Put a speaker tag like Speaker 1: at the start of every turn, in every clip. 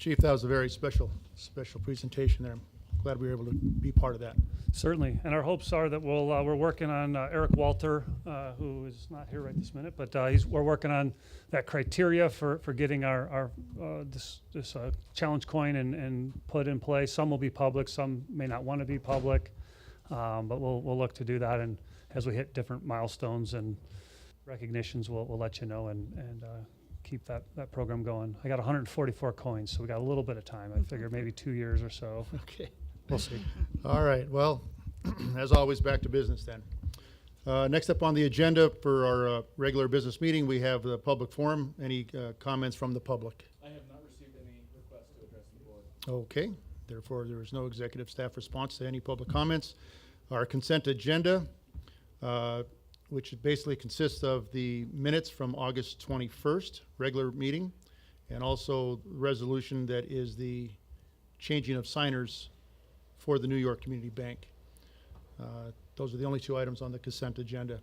Speaker 1: Chief, that was a very special presentation there. I'm glad we were able to be part of that.
Speaker 2: Certainly, and our hopes are that we're working on Eric Walter, who is not here right this minute, but we're working on that criteria for getting our this challenge coin and put in place. Some will be public, some may not want to be public, but we'll look to do that. And as we hit different milestones and recognitions, we'll let you know and keep that program going. I got 144 coins, so we got a little bit of time. I figure maybe 2 years or so.
Speaker 1: Okay.
Speaker 2: We'll see.
Speaker 1: All right. Well, as always, back to business then. Next up on the agenda for our regular business meeting, we have the public forum. Any comments from the public?
Speaker 3: I have not received any requests to address the board.
Speaker 1: Okay. Therefore, there is no executive staff response to any public comments. Our consent agenda, which basically consists of the minutes from August 21st, regular meeting, and also resolution that is the changing of signers for the New York Community Bank. Those are the only two items on the consent agenda.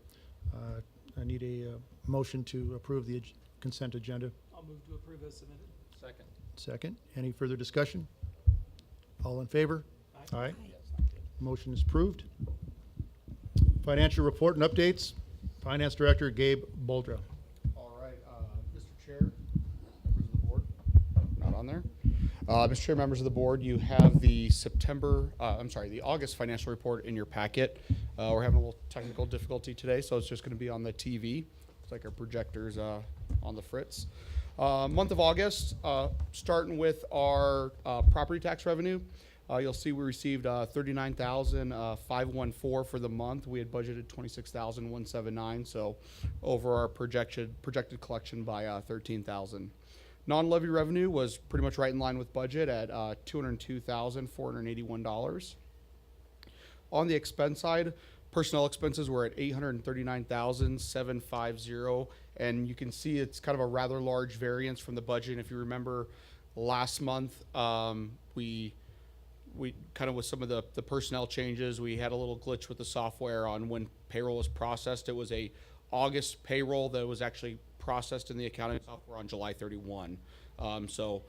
Speaker 1: I need a motion to approve the consent agenda.
Speaker 3: I'll move to approve as submitted. Second.
Speaker 1: Second. Any further discussion? All in favor?
Speaker 3: Aye.
Speaker 1: Aye. Motion is approved. Financial report and updates. Finance Director Gabe Boldra.
Speaker 4: All right, Mr. Chair, members of the board, not on there. Mr. Chair, members of the board, you have the the August financial report in your packet. We're having a little technical difficulty today, so it's just going to be on the TV. Looks like our projector's on the fritz. Month of August, starting with our property tax revenue. You'll see we received $39,514 for the month. We had budgeted $26,179, so over our projected collection by $13,000. Non-levy revenue was pretty much right in line with budget at $202,481. On the expense side, personnel expenses were at $839,750, and you can see it's kind of a rather large variance from the budget. And if you remember last month, we kind of with some of the personnel changes, we had a little glitch with the software on when payroll was processed. It was a August payroll that was actually processed in the accounting software on July 31. So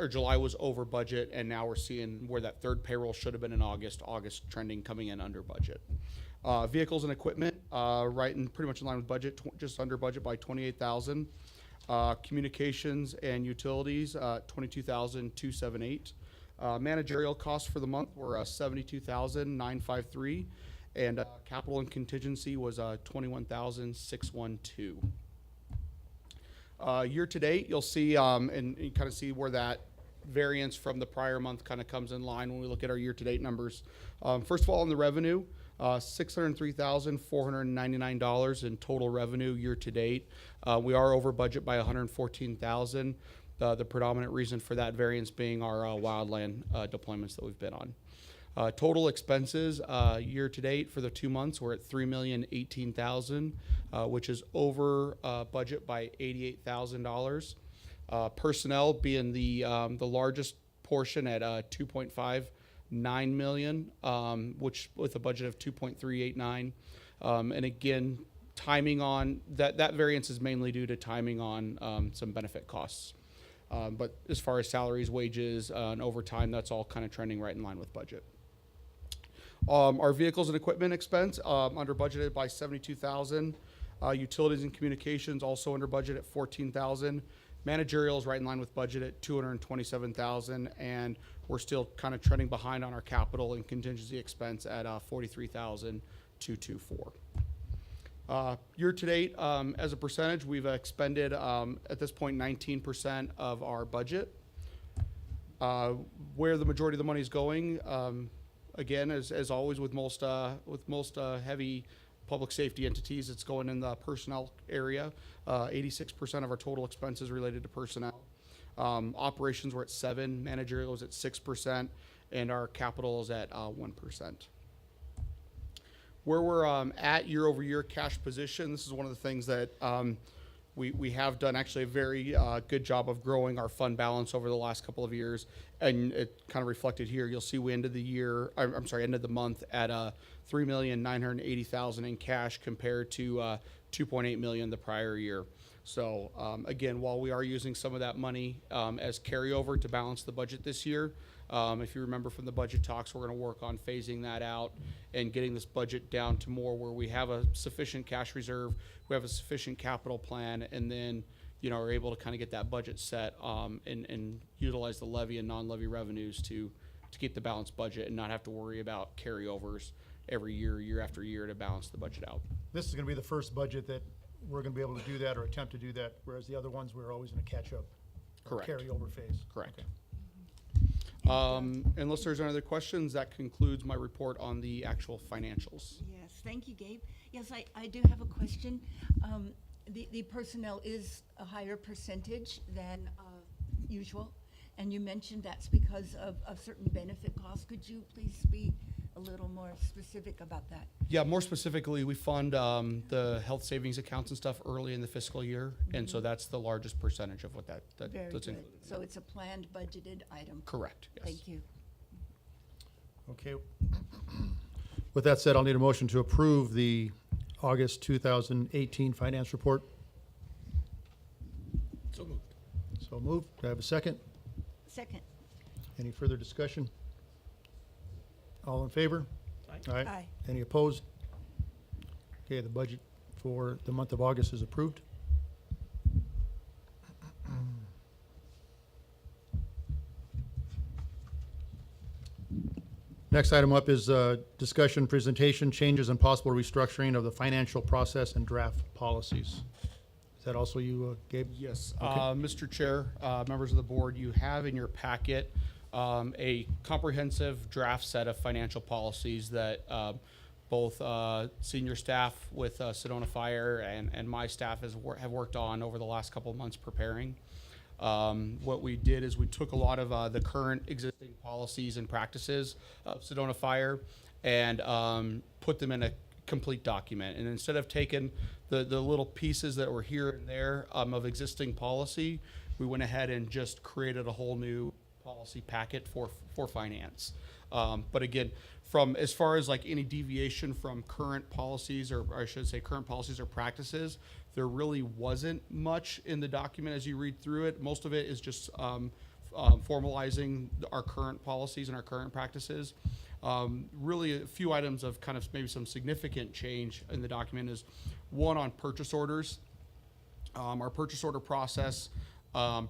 Speaker 4: July was over budget, and now we're seeing where that third payroll should have been in August trending coming in under budget. Vehicles and equipment, pretty much in line with budget, just under budget by $28,000. Communications and utilities, $22,278. Managerial costs for the month were $72,953, and capital and contingency was $21,612. Year to date, you'll see and you kind of see where that variance from the prior month kind of comes in line when we look at our year to date numbers. First of all, on the revenue, $603,499 in total revenue year to date. We are over budget by $114,000. The predominant reason for that variance being our wildland deployments that we've been on. Total expenses year to date for the 2 months, we're at $3,018,000, which is over budget by $88,000. Personnel being the largest portion at $2.59 million, which with a budget of $2.389. And again, timing on that variance is mainly due to timing on some benefit costs. But as far as salaries, wages, and overtime, that's all kind of trending right in line with budget. Our vehicles and equipment expense under budgeted by $72,000. Utilities and communications also under budget at $14,000. Managerial is right in line with budget at $227,000, and we're still kind of trending behind on our capital and contingency expense at $43,224. Year to date, as a percentage, we've expended at this point 19% of our budget. Where the majority of the money is going, again, as always with most heavy public safety entities, it's going in the personnel area. 86% of our total expenses related to personnel. Operations were at 7%, managerial is at 6%, and our capital is at 1%. Where we're at year over year cash position, this is one of the things that we have done actually a very good job of growing our fund balance over the last couple of years, and it kind of reflected here. You'll see we ended the month at $3,980,000 in cash compared to $2.8 million the prior year. So again, while we are using some of that money as carryover to balance the budget this year, if you remember from the budget talks, we're going to work on phasing that out and getting this budget down to more where we have a sufficient cash reserve, we have a sufficient capital plan, and then are able to kind of get that budget set and utilize the levy and non-levy revenues to keep the balanced budget and not have to worry about carryovers every year, year after year to balance the budget out.
Speaker 1: This is gonna be the first budget that we're gonna be able to do that or attempt to do that, whereas the other ones, we're always in a catch-up. or
Speaker 4: Correct.
Speaker 1: Carryover phase.
Speaker 4: Correct.
Speaker 1: Okay.
Speaker 4: Unless there's any other questions, that concludes my report on the actual financials.
Speaker 5: Yes, thank you, Gabe. Yes, I do have a question. The personnel is a higher percentage than usual, and you mentioned that's because of certain benefit costs. Could you please be a little more specific about that?
Speaker 4: Yeah, more specifically, we fund the health savings accounts and stuff early in the fiscal year, and so that's the largest percentage of what
Speaker 5: Very
Speaker 4: that's
Speaker 5: good.
Speaker 4: included.
Speaker 5: So it's a planned, budgeted item.
Speaker 4: Correct, yes.
Speaker 5: Thank you.
Speaker 1: Okay. With that said, I'll need a motion to approve the August 2018 finance report.
Speaker 3: So moved.
Speaker 1: So moved. Do I have a second?
Speaker 5: Second.
Speaker 1: Any further discussion? All in favor?
Speaker 3: Aye.
Speaker 5: Aye.
Speaker 1: Any opposed? Okay, the budget for the month of August is approved. Next item up is discussion, presentation, changes and possible restructuring of the financial process and draft policies. Is that also you, Gabe?
Speaker 4: Yes,
Speaker 1: Okay.
Speaker 4: Mr. Chair, members of the board, you have in your packet a comprehensive draft set of financial policies that both senior staff with Sedona Fire and my staff have worked on over the last couple of months preparing. What we did is we took a lot of the current existing policies and practices of Sedona Fire and put them in a complete document. And instead of taking the little pieces that were here and there of existing policy, we went ahead and just created a whole new policy packet for finance. But again, from as far as like any deviation from current policies, or I should say current policies or practices, there really wasn't much in the document as you read through it. Most of it is just formalizing our current policies and our current practices. Really a few items of kind of maybe some significant change in the document is one on purchase orders. Our purchase order process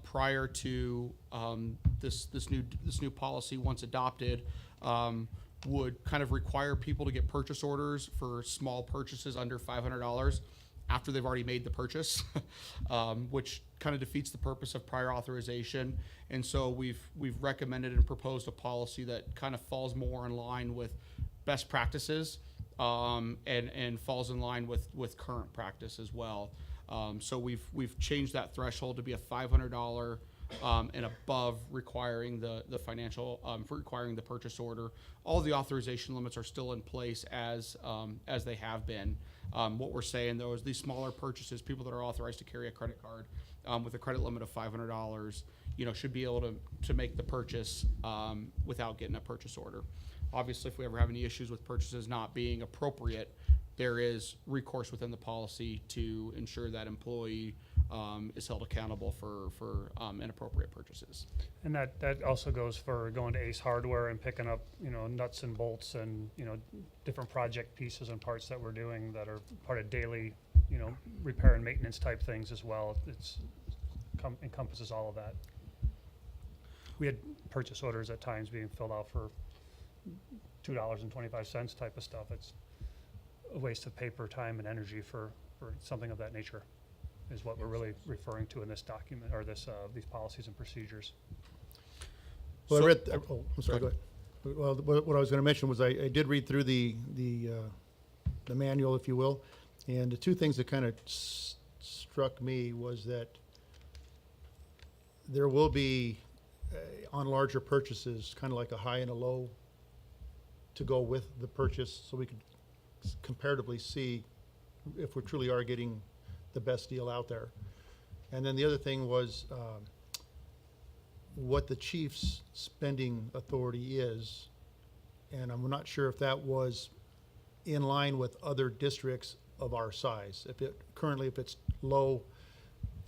Speaker 4: prior to this new policy, once adopted, would kind of require people to get purchase orders for small purchases under $500 after they've already made the purchase, which kind of defeats the purpose of prior authorization. And so we've recommended and proposed a policy that kind of falls more in line with best practices and falls in line with current practice as well. So we've changed that threshold to be a $500 and above, requiring the financial for requiring the purchase order. All the authorization limits are still in place as they have been. What we're saying though is these smaller purchases, people that are authorized to carry a credit card with a credit limit of $500, should be able to make the purchase without getting a purchase order. Obviously, if we ever have any issues with purchases not being appropriate, there is recourse within the policy to ensure that employee is held accountable for inappropriate purchases.
Speaker 2: And that also goes for going to Ace Hardware and picking up, nuts and bolts and, different project pieces and parts that we're doing that are part of daily, repair and maintenance type things as well. It's encompasses all of that. We had purchase orders at times being filled out for $2.25 type of stuff. It's a waste of paper, time, and energy for something of that nature is what we're really referring to in this document, or these policies and procedures.
Speaker 1: Well,
Speaker 4: So-
Speaker 1: I read, I'm sorry, go ahead. Well, what I was gonna mention was I did read through the manual, if you will, and the two things that kind of struck me was that there will be, on larger purchases, kind of like a high and a low to go with the purchase, so we could comparatively see if we truly are getting the best deal out there. And then the other thing was what the chief's spending authority is, and I'm not sure if that was in line with other districts of our size. If it's low,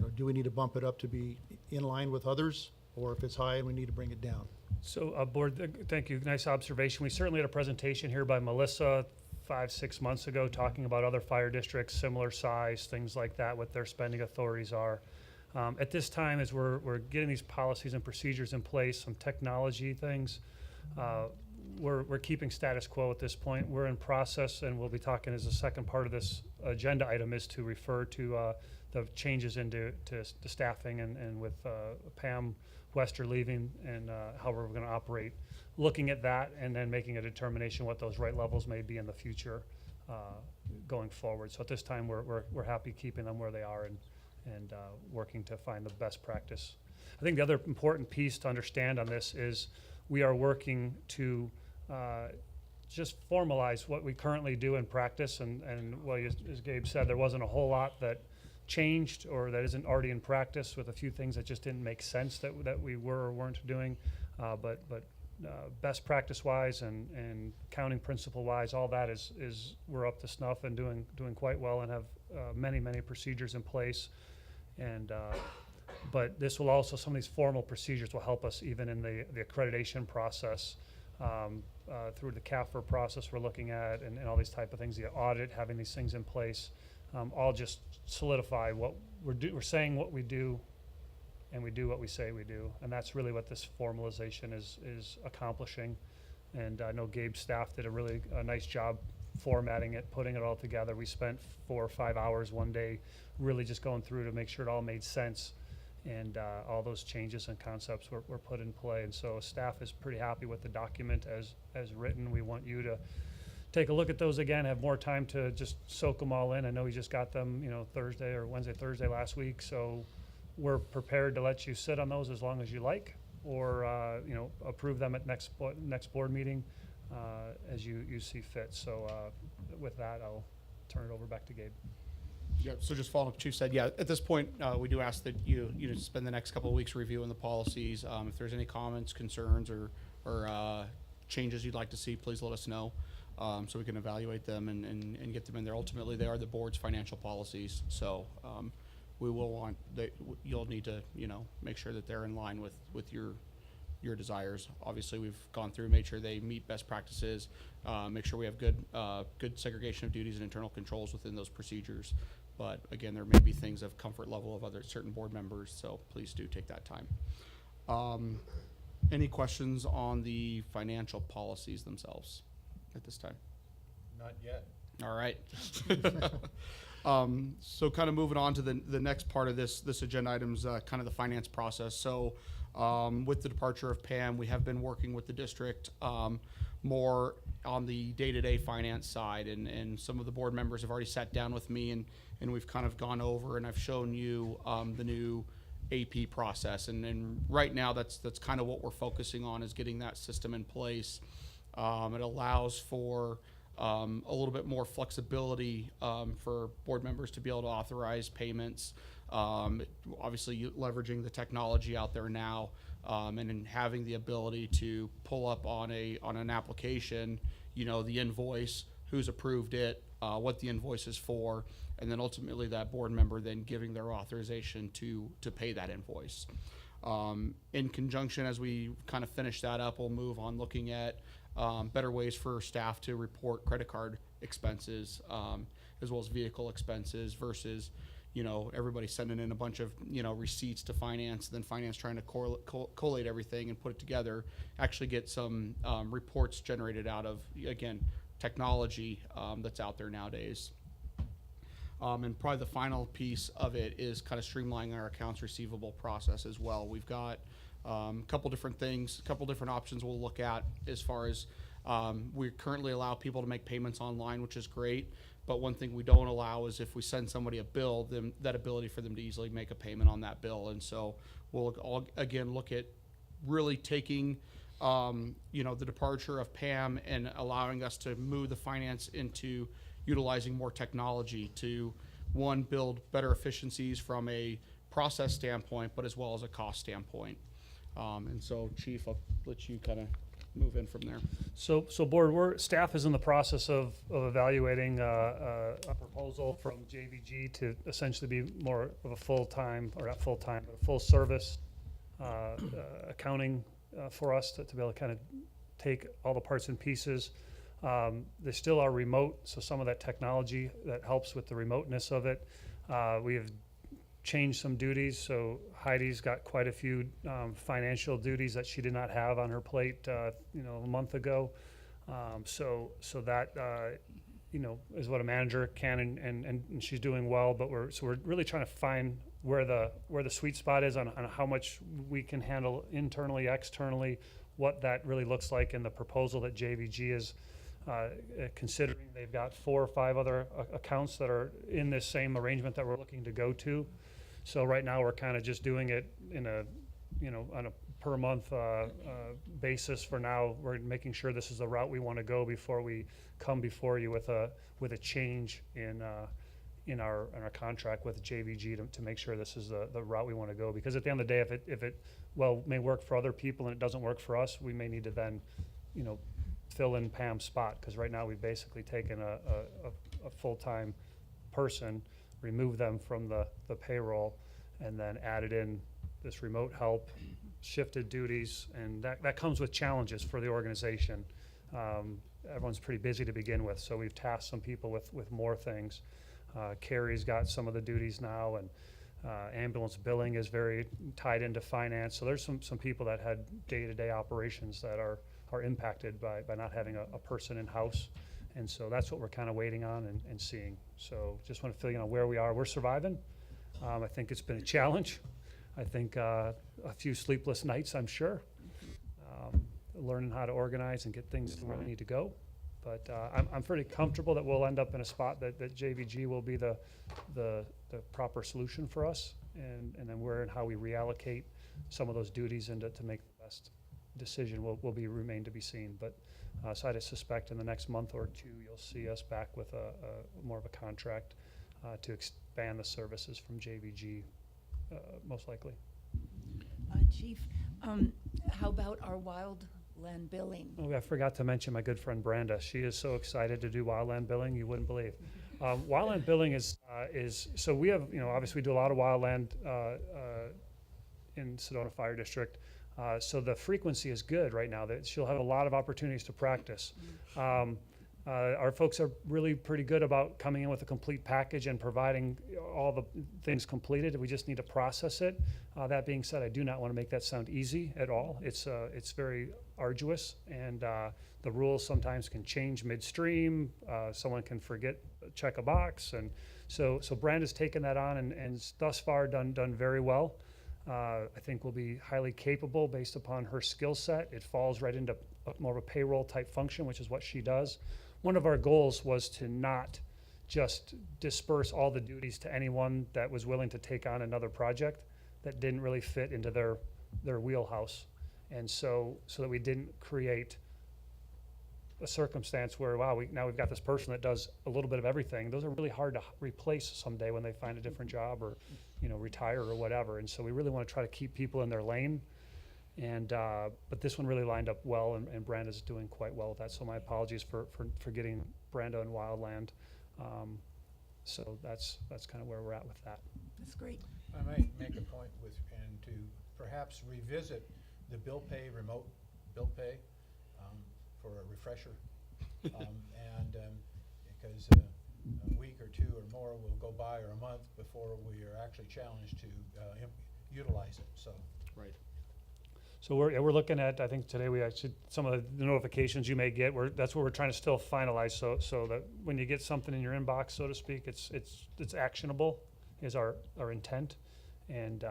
Speaker 1: Or do we need to bump it up to be in line with others? Or if it's high, we need to bring it down?
Speaker 2: So, Board, thank you. Nice observation. We certainly had a presentation here by Melissa 5-6 months ago talking about other fire districts, similar size, things like that, what their spending authorities are. At this time, as we're getting these policies and procedures in place, some technology things, we're keeping status quo at this point. We're in process, and we'll be talking as a second part of this agenda item is to refer to the changes into the staffing and with Pam Wester leaving and how we're going to operate, looking at that and then making a determination what those right levels may be in the future going forward. So at this time, we're happy keeping them where they are and working to find the best practice. I think the other important piece to understand on this is we are working to just formalize what we currently do in practice. And well, as Gabe said, there wasn't a whole lot that changed or that isn't already in practice, with a few things that just didn't make sense that we were or weren't doing. But best practice wise and counting principle wise, all that is we're up to snuff and doing quite well and have many procedures in place. And but this will also, some of these formal procedures will help us even in the accreditation process, through the CAFR process we're looking at and all these type of things, the audit, having these things in place, all just solidify what we're saying what we do, and we do what we say we do. And that's really what this formalization is accomplishing. And I know Gabe's staff did a really nice job formatting it, putting it all together. We spent 4 or 5 hours one day really just going through to make sure it all made sense. And all those changes and concepts were put in play. And so staff is pretty happy with the document as written. We want you to take a look at those again, have more time to just soak them all in. I know we just got them, Thursday or Thursday last week. So we're prepared to let you sit on those as long as you like, or, approve them at next board meeting as you see fit. So with that, I'll turn it over back to Gabe.
Speaker 4: Yeah, so just following up what Chief said, yeah, at this point, we do ask that you spend the next couple of weeks reviewing the policies. If there's any comments, concerns, or changes you'd like to see, please let us know, so we can evaluate them and get them in there. Ultimately, they are the board's financial policies, so we will want you'll need to make sure that they're in line with your desires. Obviously, we've gone through, made sure they meet best practices, make sure we have good segregation of duties and internal controls within those procedures. But again, there may be things of comfort level of other certain board members, so please do take that time. Any questions on the financial policies themselves at this time?
Speaker 3: Not yet.
Speaker 4: All right. So kind of moving on to the next part of this agenda items, kind of the finance process. So with the departure of Pam, we have been working with the district more on the day-to-day finance side, and some of the board members have already sat down with me and we've kind of gone over, and I've shown you the new AP process, and right now that's kind of what we're focusing on, is getting that system in place. It allows for a little bit more flexibility for board members to be able to authorize payments. Obviously, leveraging the technology out there now, and in having the ability to pull up on an application, the invoice, who's approved it, what the invoice is for, and then ultimately that board member then giving their authorization to pay that invoice. In conjunction, as we kind of finish that up, we'll move on looking at better ways for staff to report credit card expenses, as well as vehicle expenses, versus everybody sending in a bunch of receipts to finance, then finance trying to collate everything and put it together. Actually get some reports generated out of, again, technology that's out there nowadays. And probably the final piece of it is kind of streamlining our accounts receivable process as well. We've got a couple different things, a couple different options we'll look at, as far as we currently allow people to make payments online, which is great. But one thing we don't allow is if we send somebody a bill, then that ability for them to easily make a payment on that bill. And so we'll again look at really taking the departure of Pam and allowing us to move the finance into utilizing more technology to, one, build better efficiencies from a process standpoint, but as well as a cost standpoint. And so, Chief, I'll let you kind of move in from there.
Speaker 2: So board, staff is in the process of evaluating a proposal from JVG to essentially be more of a full-time, or not full-time, but a full-service accounting for us to be able to kind of take all the parts and pieces. They still are remote, so some of that technology that helps with the remoteness of it. We have changed some duties, so Heidi's got quite a few financial duties that she did not have on her plate, a month ago. So that is what a manager can, and she's doing well. But we're really trying to find where the sweet spot is on how much we can handle internally, externally, what that really looks like in the proposal that JVG is considering. They've got 4 or 5 other accounts that are in this same arrangement that we're looking to go to. So right now we're kind of just doing it in on a per month basis for now. We're making sure this is the route we want to go before we come before you with a change in our contract with JVG to make sure this is the route we want to go. Because at the end of the day, if it may work for other people and it doesn't work for us, we may need to then fill in Pam's spot, because right now we've basically taken a full-time person, remove them from the payroll, and then added in this remote help, shifted duties, and that comes with challenges for the organization. Everyone's pretty busy to begin with, so we've tasked some people with more things. Carrie's got some of the duties now, and ambulance billing is very tied into finance. So there's some people that had day-to-day operations that are impacted by not having a person in-house. And so that's what we're kind of waiting on and seeing. So just want to fill you in where we are. We're surviving. I think it's been a challenge. I think a few sleepless nights, I'm sure. Learning how to organize and get things where they need to go. But I'm pretty comfortable that we'll end up in a spot that JVG will be the proper solution for us. And then where and how we reallocate some of those duties and to make the best decision will remain to be seen. But so I suspect in the next month or two, you'll see us back with a more of a contract to expand the services from JVG, most likely.
Speaker 5: Chief, how about our wildland billing?
Speaker 2: Oh, I forgot to mention my good friend Brenda. She is so excited to do wildland billing, you wouldn't believe. Wildland billing is so we have, obviously we do a lot of wildland in Sedona Fire District. So the frequency is good right now. That she'll have a lot of opportunities to practice. Our folks are really pretty good about coming in with a complete package and providing all the things completed. We just need to process it. That being said, I do not want to make that sound easy at all. It's very arduous, and the rules sometimes can change midstream. Someone can forget check a box, and so Branda's taken that on and thus far done very well. I think will be highly capable based upon her skill set. It falls right into more of a payroll type function, which is what she does. One of our goals was to not just disperse all the duties to anyone that was willing to take on another project that didn't really fit into their wheelhouse. And so that we didn't create a circumstance where, wow, now we've got this person that does a little bit of everything. Those are really hard to replace someday when they find a different job or, retire or whatever. And so we really want to try to keep people in their lane. And but this one really lined up well, and Branda's doing quite well with that. So my apologies for getting Branda and Wildland. So that's kind of where we're at with that.
Speaker 5: That's great.
Speaker 6: I might make a point and to perhaps revisit the remote bill pay for a refresher. Because a week or two or more will go by, or a month, before we are actually challenged to utilize it. So.
Speaker 4: Right.
Speaker 2: So we're looking at, I think today we actually, some of the notifications you may get, that's what we're trying to still finalize, so that when you get something in your inbox, so to speak, it's actionable is our intent, and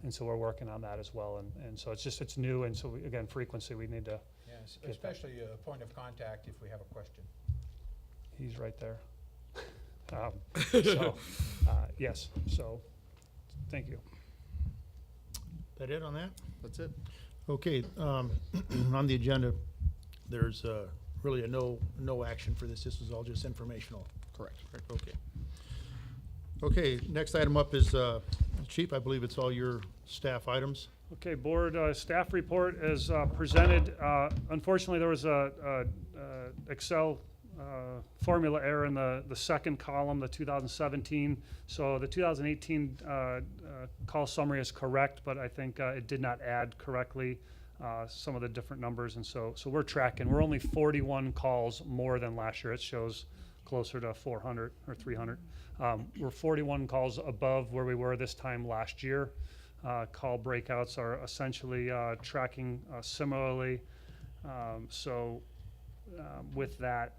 Speaker 2: so we're working on that as well, and so it's new, and so again, frequency, we need to.
Speaker 6: Yes, especially a point of contact if we have a question.
Speaker 2: He's right there. Yes, so thank you.
Speaker 1: That it on that?
Speaker 4: That's it.
Speaker 1: Okay, on the agenda, there's really no action for this. This is all just informational.
Speaker 4: Correct.
Speaker 1: Okay. Okay, next item up is, Chief, I believe it's all your staff items.
Speaker 2: Okay, board staff report is presented. Unfortunately, there was a Excel formula error in the second column, the 2017. So the 2018 call summary is correct, but I think it did not add correctly some of the different numbers. And so we're tracking. We're only 41 calls more than last year. It shows closer to 400 or 300. We're 41 calls above where we were this time last year. Call breakouts are essentially tracking similarly. With that,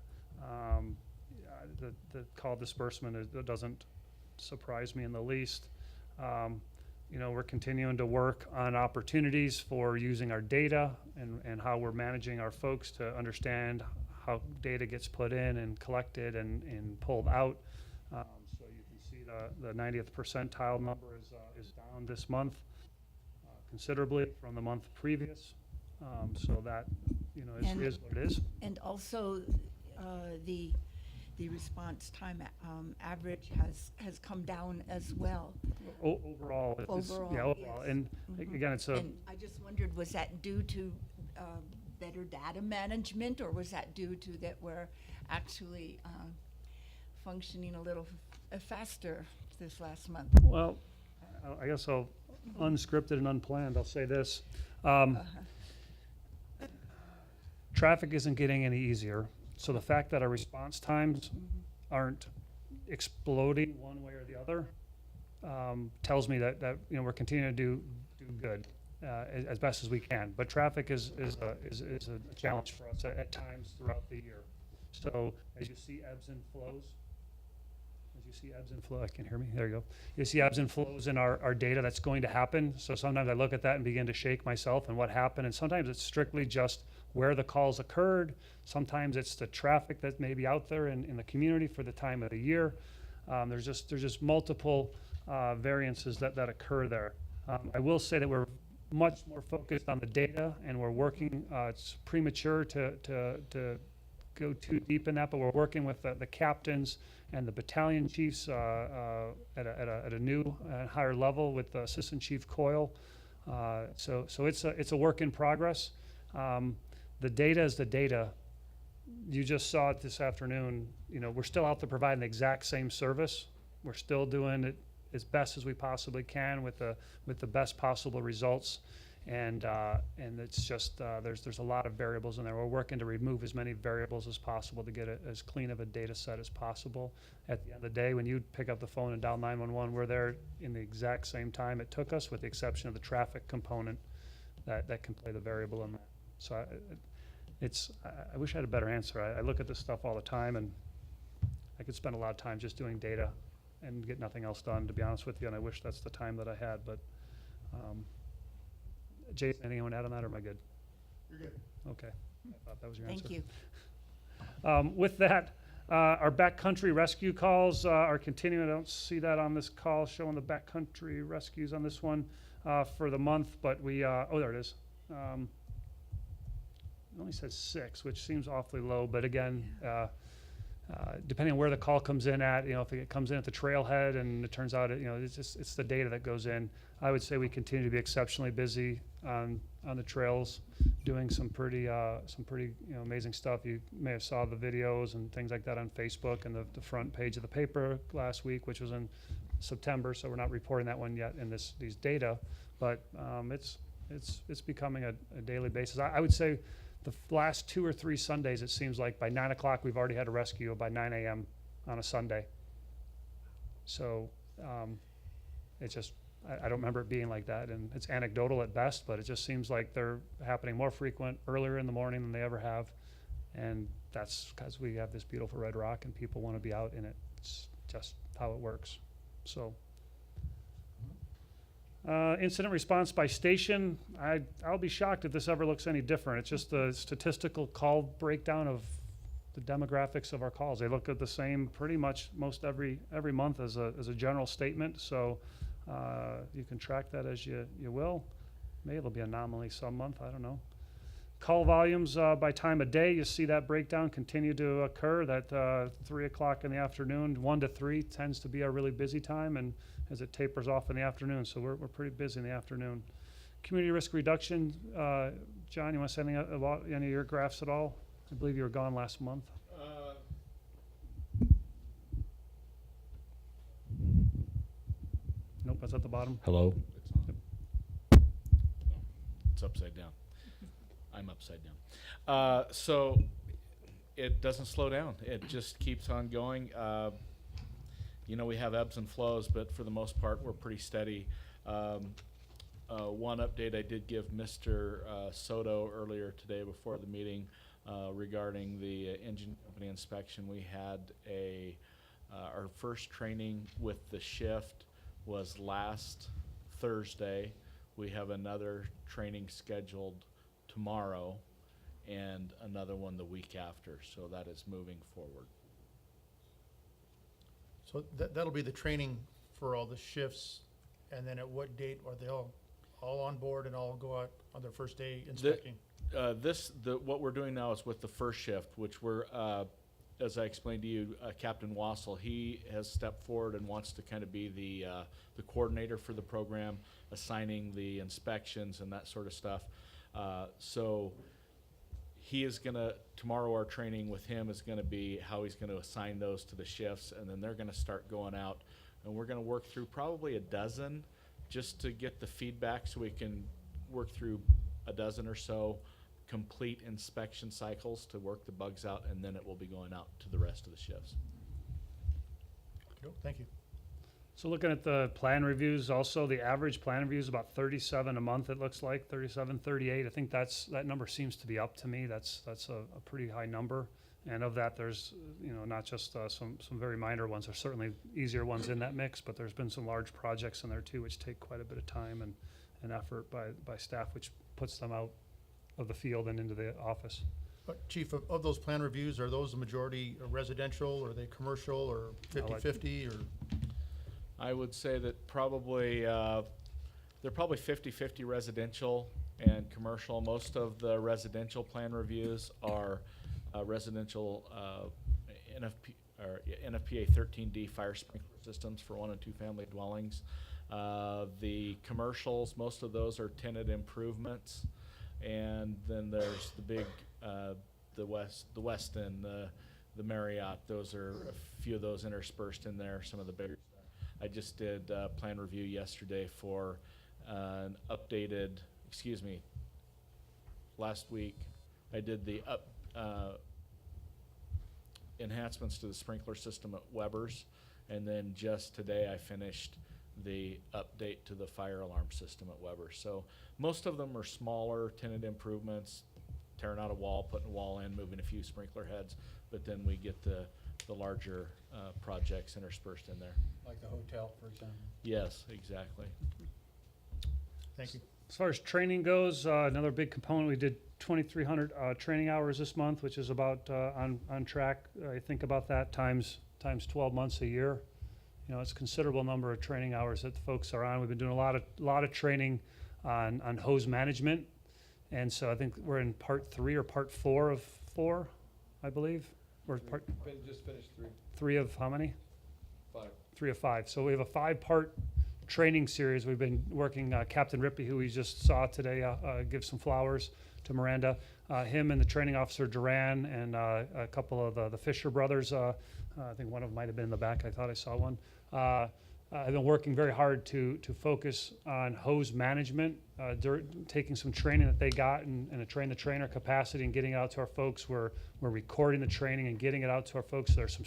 Speaker 2: the call disbursement it doesn't surprise me in the least. We're continuing to work on opportunities for using our data and how we're managing our folks to understand how data gets put in and collected and pulled out. So you can see the 90th percentile number is down this month considerably from the month previous. So that is what it is.
Speaker 5: And also, the response time average has come down as well.
Speaker 2: Overall,
Speaker 5: Overall,
Speaker 2: overall.
Speaker 5: yes.
Speaker 2: And again, it's a
Speaker 5: And I just wondered, was that due to better data management, or was that due to that we're actually functioning a little faster this last month?
Speaker 2: well, I guess I'll unscripted and unplanned. I'll say this. Traffic isn't getting any easier. So the fact that our response times aren't exploding one way or the other tells me that we're continuing to do good as best as we can. But traffic is a challenge for us at times throughout the year. So as you see ebbs and flows, I can hear me. There you go. You see ebbs and flows in our data. That's going to happen. So sometimes I look at that and begin to shake myself and what happened. And sometimes it's strictly just where the calls occurred. Sometimes it's the traffic that may be out there in the community for the time of the year. There's just multiple variances that occur there. I will say that we're much more focused on the data, and we're working. It's premature to go too deep in that, but we're working with the captains and the battalion chiefs at a new higher level with Assistant Chief Coyle. So it's a work in progress. The data is the data. You just saw it this afternoon. We're still out there providing the exact same service. We're still doing it as best as we possibly can with the best possible results. And it's just there's a lot of variables in there. We're working to remove as many variables as possible to get as clean of a data set as possible. At the end of the day, when you pick up the phone and dial 911, we're there in the exact same time it took us, with the exception of the traffic component that can play the variable in that. So I wish I had a better answer. I look at this stuff all the time, and I could spend a lot of time just doing data and get nothing else done, to be honest with you, and I wish that's the time that I had. But Jason, anything you want to add on that, or am I good?
Speaker 1: You're good.
Speaker 2: Okay, I thought that was your answer.
Speaker 5: Thank you.
Speaker 2: With that, our backcountry rescue calls are continuing. I don't see that on this call, showing the backcountry rescues on this one for the month, but we, there it is. It only says 6, which seems awfully low, but again, depending on where the call comes in at, if it comes in at the trailhead and it turns out, it's the data that goes in. I would say we continue to be exceptionally busy on the trails, doing some pretty amazing stuff. You may have saw the videos and things like that on Facebook and the front page of the paper last week, which was in September. So we're not reporting that one yet in these data, but it's becoming a daily basis. I would say the last 2 or 3 Sundays, it seems like by 9 o'clock we've already had a rescue by 9 a.m. on a Sunday. So it's just, I don't remember it being like that, and it's anecdotal at best, but it just seems like they're happening more frequent earlier in the morning than they ever have, and that's because we have this beautiful red rock and people want to be out in it. It's just how it works. So incident response by station, I'll be shocked if this ever looks any different. It's just the statistical call breakdown of the demographics of our calls. They look at the same pretty much most every month as a general statement. So you can track that as you will. Maybe it'll be anomaly some month, I don't know. Call volumes by time of day, you see that breakdown continue to occur. That 3 o'clock in the afternoon, 1 to 3 tends to be our really busy time, and as it tapers off in the afternoon. So we're pretty busy in the afternoon. Community risk reduction, John, you want to say anything about any of your graphs at all? I believe you were gone last month. Nope, that's at the bottom.
Speaker 7: Hello? It's upside down. I'm upside down. So it doesn't slow down. It just keeps on going. We have ebbs and flows, but for the most part, we're pretty steady. One update I did give Mr. Soto earlier today before the meeting regarding the engine company inspection. We had our first training with the shift was last Thursday. We have another training scheduled tomorrow and another one the week after, so that is moving forward.
Speaker 1: So that'll be the training for all the shifts, and then at what date are they all on board and all go out on their first day inspecting?
Speaker 7: What we're doing now is with the first shift, which we're, as I explained to you, Captain Wassel, he has stepped forward and wants to kind of be the coordinator for the program, assigning the inspections and that sort of stuff. So he is gonna, tomorrow our training with him is gonna be how he's gonna assign those to the shifts, and then they're gonna start going out, and we're gonna work through probably a dozen just to get the feedback so we can work through a dozen or so complete inspection cycles to work the bugs out, and then it will be going out to the rest of the shifts.
Speaker 1: Cool, thank you.
Speaker 2: So looking at the plan reviews, also the average plan review is about 37 a month. It looks like 37, 38. I think that number seems to be up to me. That's a pretty high number. And of that, there's not just some very minor ones. There's certainly easier ones in that mix, but there's been some large projects in there too, which take quite a bit of time and effort by staff, which puts them out of the field and into the office.
Speaker 1: Chief, of those plan reviews, are those the majority residential, or are they commercial, or 50-50, or?
Speaker 7: I would say that probably, they're probably 50-50 residential and commercial. Most of the residential plan reviews are residential NFPA 13D fire sprinkler systems for 1 and 2 family dwellings. The commercials, most of those are tenant improvements, and then there's the big the Westin, the Marriott. Those are a few of those interspersed in there. Some of the bigger. I just did a plan review yesterday for an updated. Last week I did the enhancements to the sprinkler system at Weber's, and then just today I finished the update to the fire alarm system at Weber's. So most of them are smaller tenant improvements, tearing out a wall, putting a wall in, moving a few sprinkler heads, but then we get the larger projects interspersed in there.
Speaker 6: Like the hotel, for example?
Speaker 7: Yes, exactly.
Speaker 1: Thank you.
Speaker 2: As far as training goes, another big component, we did 2,300 training hours this month, which is about on track. I think about that times 12 months a year. It's a considerable number of training hours that the folks are on. We've been doing a lot of training on hose management, and so I think we're in part 3 or part 4 of 4, I believe. We're
Speaker 3: Just finished 3.
Speaker 2: 3 of how many?
Speaker 3: 5.
Speaker 2: 3 of 5. So we have a 5-part training series. We've been working, Captain Rippey, who we just saw today, give some flowers to Miranda. Him and the training officer Duran and a couple of the Fisher brothers. I think one of them might have been in the back. I thought I saw one. I've been working very hard to focus on hose management, taking some training that they got and a train-the-trainer capacity and getting it out to our folks. We're recording the training and getting it out to our folks. There's some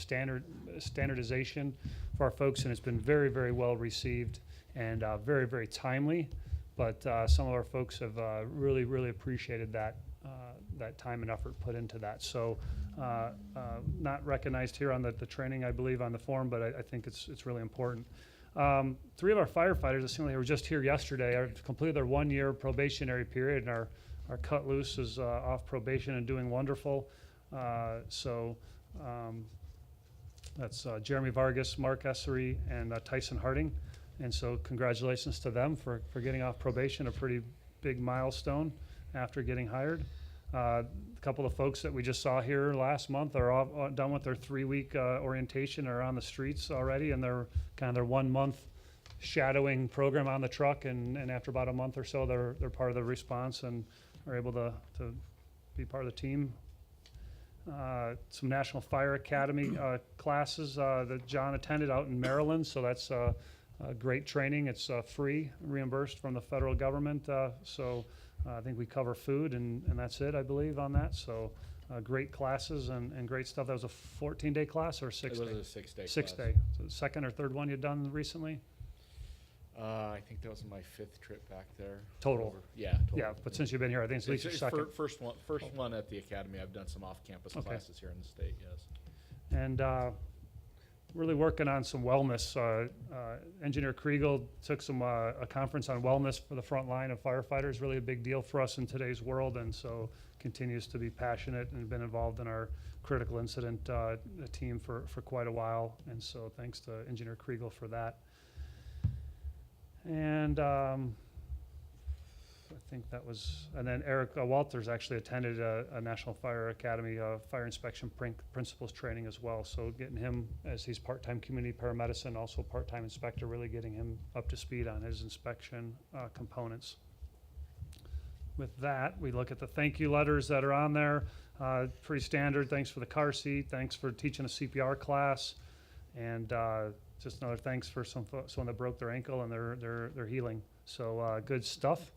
Speaker 2: standardization for our folks, and it's been very, very well received and very, very timely. But some of our folks have really, really appreciated that time and effort put into that. So not recognized here on the training, I believe, on the form, but I think it's really important. 3 of our firefighters, assuming they were just here yesterday, are completed their 1-year probationary period, and our cut loose is off probation and doing wonderful. So that's Jeremy Vargas, Mark Essery, and Tyson Harding. And so congratulations to them for getting off probation, a pretty big milestone after getting hired. A couple of folks that we just saw here last month are all done with their 3-week orientation, are on the streets already, and they're kind of their 1 month shadowing program on the truck, and after about a month or so, they're part of the response and are able to be part of the team. Some National Fire Academy classes that John attended out in Maryland, so that's great training. It's free, reimbursed from the federal government, so I think we cover food, and that's it, I believe, on that. So great classes and great stuff. That was a 14-day class or a 6-day?
Speaker 7: It was a 6-day.
Speaker 2: 6-day. So the second or third one you've done recently?
Speaker 7: I think that was my 5th trip back there.
Speaker 2: Total.
Speaker 7: Yeah. Total.
Speaker 2: Yeah, but since you've been here, I think it's at least your second.
Speaker 7: First one at the academy. I've done some off-campus
Speaker 2: Okay.
Speaker 7: classes here in the state, yes.
Speaker 2: And really working on some wellness. Engineer Kriegel took a conference on wellness for the front line of firefighters, really a big deal for us in today's world, and so continues to be passionate and been involved in our critical incident team for quite a while, and so thanks to Engineer Kriegel for that. And I think that was, and then Eric Walters actually attended a National Fire Academy fire inspection principles training as well. So getting him, as he's part-time community paramedicine, also part-time inspector, really getting him up to speed on his inspection components. With that, we look at the thank you letters that are on there. Pretty standard. Thanks for the car seat. Thanks for teaching a CPR class. And just another thanks for someone that broke their ankle and they're healing. So good stuff.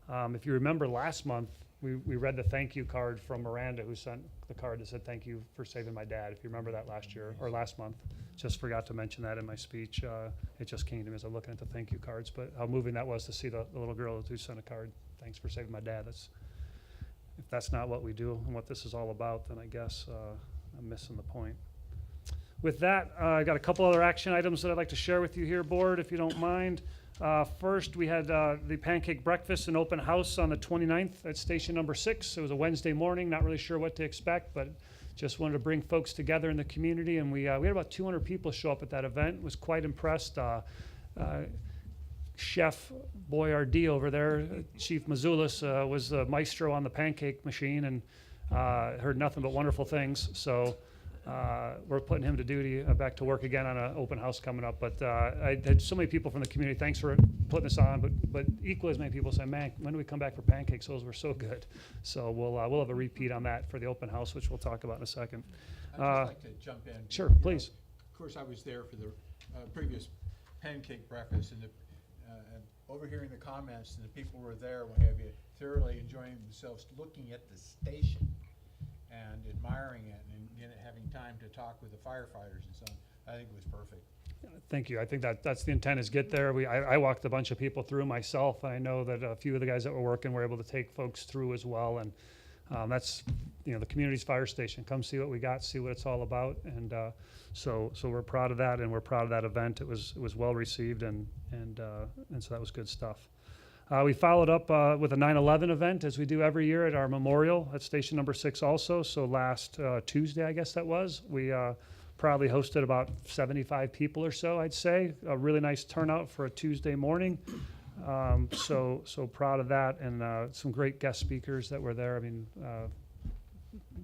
Speaker 2: If you remember last month, we read the thank you card from Miranda, who sent the card that said thank you for saving my dad. If you remember that last year or last month, just forgot to mention that in my speech. It just came to me as I'm looking at the thank you cards. But how moving that was to see the little girl who sent a card. Thanks for saving my dad. If that's not what we do and what this is all about, then I guess I'm missing the point. With that, I got a couple other action items that I'd like to share with you here, board, if you don't mind. First, we had the pancake breakfast and open house on the 29th at station number 6. It was a Wednesday morning, not really sure what to expect, but just wanted to bring folks together in the community. And we had about 200 people show up at that event. Was quite impressed. Chef Boyardee over there, Chief Mazulis, was the maestro on the pancake machine, and heard nothing but wonderful things. So we're putting him to duty, back to work again on an open house coming up. But I had so many people from the community. Thanks for putting this on. But equally as many people say, man, when do we come back for pancakes? Those were so good. So we'll have a repeat on that for the open house, which we'll talk about in a second.
Speaker 6: I'd just like to jump in.
Speaker 2: Sure,
Speaker 6: You know,
Speaker 2: please.
Speaker 6: Of course, I was there for the previous pancake breakfast, and overhearing the comments, and the people were there, what have you, thoroughly enjoying themselves, looking at the station and admiring it, and having time to talk with the firefighters and so on. I think it was perfect.
Speaker 2: Thank you. I think that's the intent, is get there. I walked a bunch of people through myself, and I know that a few of the guys that were working were able to take folks through as well. And that's, the community's fire station. Come see what we got, see what it's all about. And so we're proud of that, and we're proud of that event. It was well received, and so that was good stuff. We followed up with a 9/11 event, as we do every year at our memorial at station number 6 also. So last Tuesday, I guess that was, we proudly hosted about 75 people or so, I'd say. A really nice turnout for a Tuesday morning. So proud of that, and some great guest speakers that were there. I mean,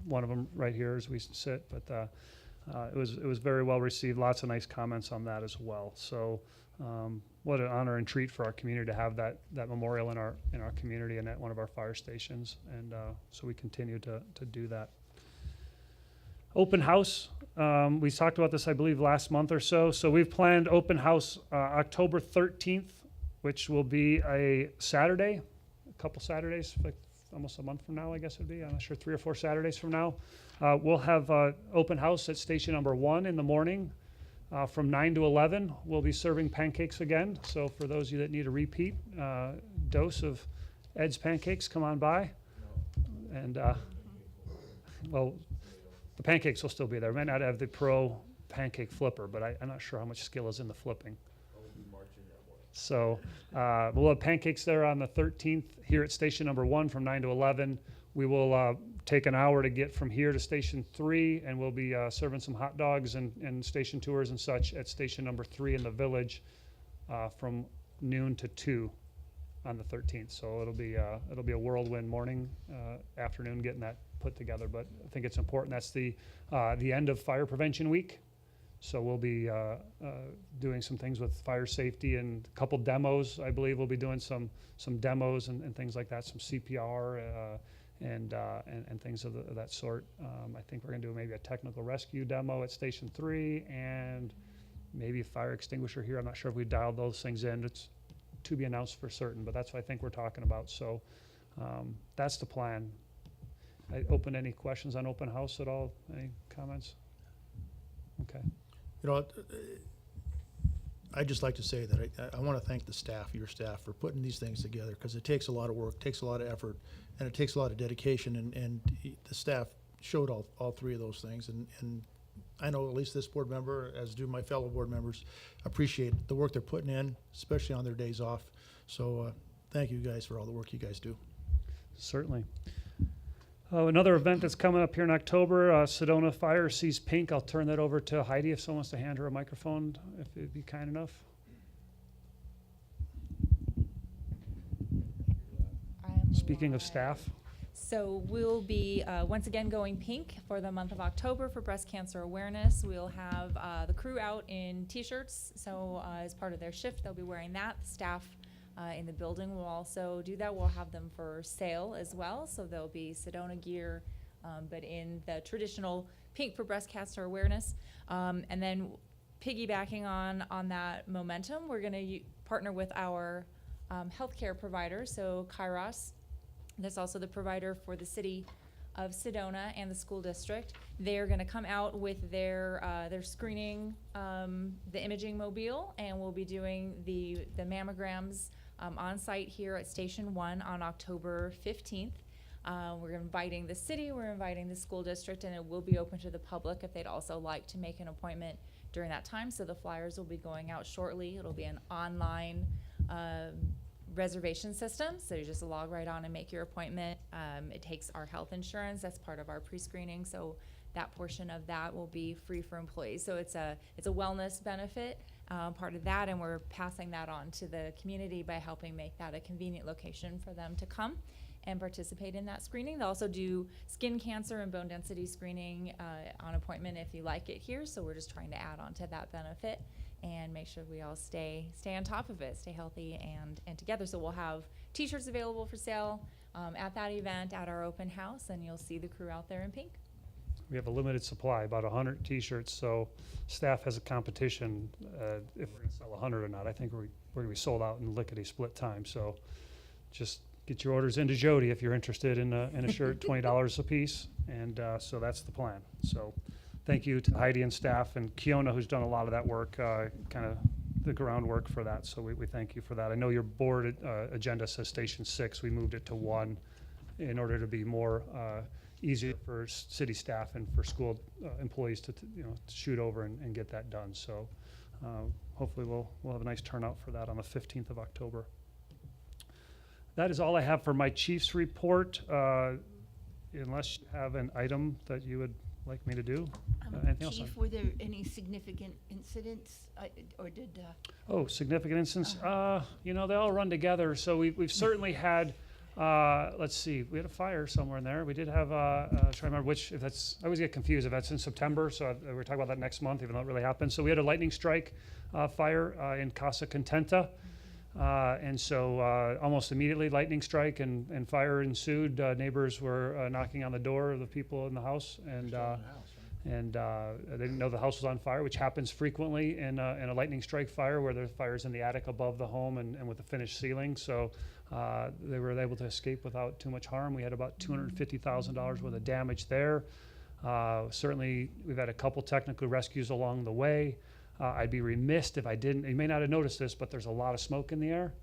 Speaker 2: one of them right here as we sit, but it was very well received. Lots of nice comments on that as well. So what an honor and treat for our community to have that memorial in our community and at one of our fire stations, and so we continue to do that. Open house. We talked about this, I believe, last month or so. So we've planned open house October 13th, which will be a Saturday, a couple Saturdays, like almost a month from now, I guess it'd be. I'm not sure, 3 or 4 Saturdays from now. We'll have open house at station number 1 in the morning. From 9 to 11, we'll be serving pancakes again. So for those of you that need a repeat dose of Ed's pancakes, come on by. And well, the pancakes will still be there. We might not have the pro pancake flipper, but I'm not sure how much skill is in the flipping. So we'll have pancakes there on the 13th here at station number 1 from 9 to 11. We will take an hour to get from here to station 3, and we'll be serving some hot dogs and station tours and such at station number 3 in the village from noon to 2. on the 13th. So it'll be a whirlwind morning, afternoon getting that put together. But I think it's important. That's the end of Fire Prevention Week. So we'll be doing some things with fire safety and a couple demos. I believe we'll be doing some demos and things like that, some CPR and things of that sort. I think we're going to do maybe a technical rescue demo at Station 3 and maybe a fire extinguisher here. I'm not sure if we dialed those things in. It's to be announced for certain, but that's what I think we're talking about. So that's the plan. I open any questions on open house at all? Any comments? Okay.
Speaker 1: You know, I'd just like to say that I want to thank the staff, your staff, for putting these things together, because it takes a lot of work, takes a lot of effort, and it takes a lot of dedication, and the staff showed all three of those things, and I know at least this board member, as do my fellow board members, appreciate the work they're putting in, especially on their days off. So thank you guys for all the work you guys do.
Speaker 2: Certainly. Another event that's coming up here in October, Sedona Fire Sees Pink. I'll turn that over to Heidi if someone wants to hand her a microphone, if it'd be kind enough. Speaking of staff.
Speaker 8: So we'll be once again going pink for the month of October for breast cancer awareness. We'll have the crew out in t-shirts. So as part of their shift, they'll be wearing that. The staff in the building will also do that. We'll have them for sale as well. So there'll be Sedona gear, but in the traditional pink for breast cancer awareness. And then piggybacking on that momentum, we're going to partner with our healthcare provider, so Kairos. That's also the provider for the city of Sedona and the school district. They're going to come out with their screening, the imaging mobile, and we'll be doing the mammograms on site here at Station 1 on October 15th. We're inviting the city, we're inviting the school district, and it will be open to the public if they'd also like to make an appointment during that time. So the flyers will be going out shortly. It'll be an online reservation system, so you just log right on and make your appointment. It takes our health insurance, that's part of our pre-screening, so that portion of that will be free for employees. So it's a wellness benefit, part of that, and we're passing that on to the community by helping make that a convenient location for them to come and participate in that screening. They'll also do skin cancer and bone density screening on appointment if you like it here, so we're just trying to add on to that benefit and make sure we all stay on top of it, stay healthy and together. So we'll have t-shirts available for sale at that event, at our open house, and you'll see the crew out there in pink.
Speaker 2: We have a limited supply, about 100 t-shirts, so staff has a competition if we're going to sell 100 or not. I think we're going to be sold out in lickety-split time, so just get your orders into Jody if you're interested in a shirt, $20 a piece, and so that's the plan. So thank you to Heidi and staff, and Kiona, who's done a lot of that work, kind of the groundwork for that, so we thank you for that. I know your board agenda says Station 6. We moved it to 1 in order to be more easier for city staff and for school employees to shoot over and get that done. So hopefully we'll have a nice turnout for that on the 15th of October. That is all I have for my chief's report, unless you have an item that you would like me to do. Anything else?
Speaker 5: Chief, were there any significant incidents, or did?
Speaker 2: Oh, significant instance? They all run together. So we've certainly had. Let's see, we had a fire somewhere in there. We did have, trying to remember which, if that's, I always get confused if that's in September, so we're talking about that next month, even though it really happened. So we had a lightning strike fire in Casa Contenta. And so almost immediately lightning strike and fire ensued. Neighbors were knocking on the door of the people in the house, and they didn't know the house was on fire, which happens frequently in a lightning strike fire where there's fires in the attic above the home and with the finished ceiling. So they were able to escape without too much harm. We had about $250,000 worth of damage there. Certainly, we've had a couple technical rescues along the way. I'd be remiss if I didn't. You may not have noticed this, but there's a lot of smoke in the air.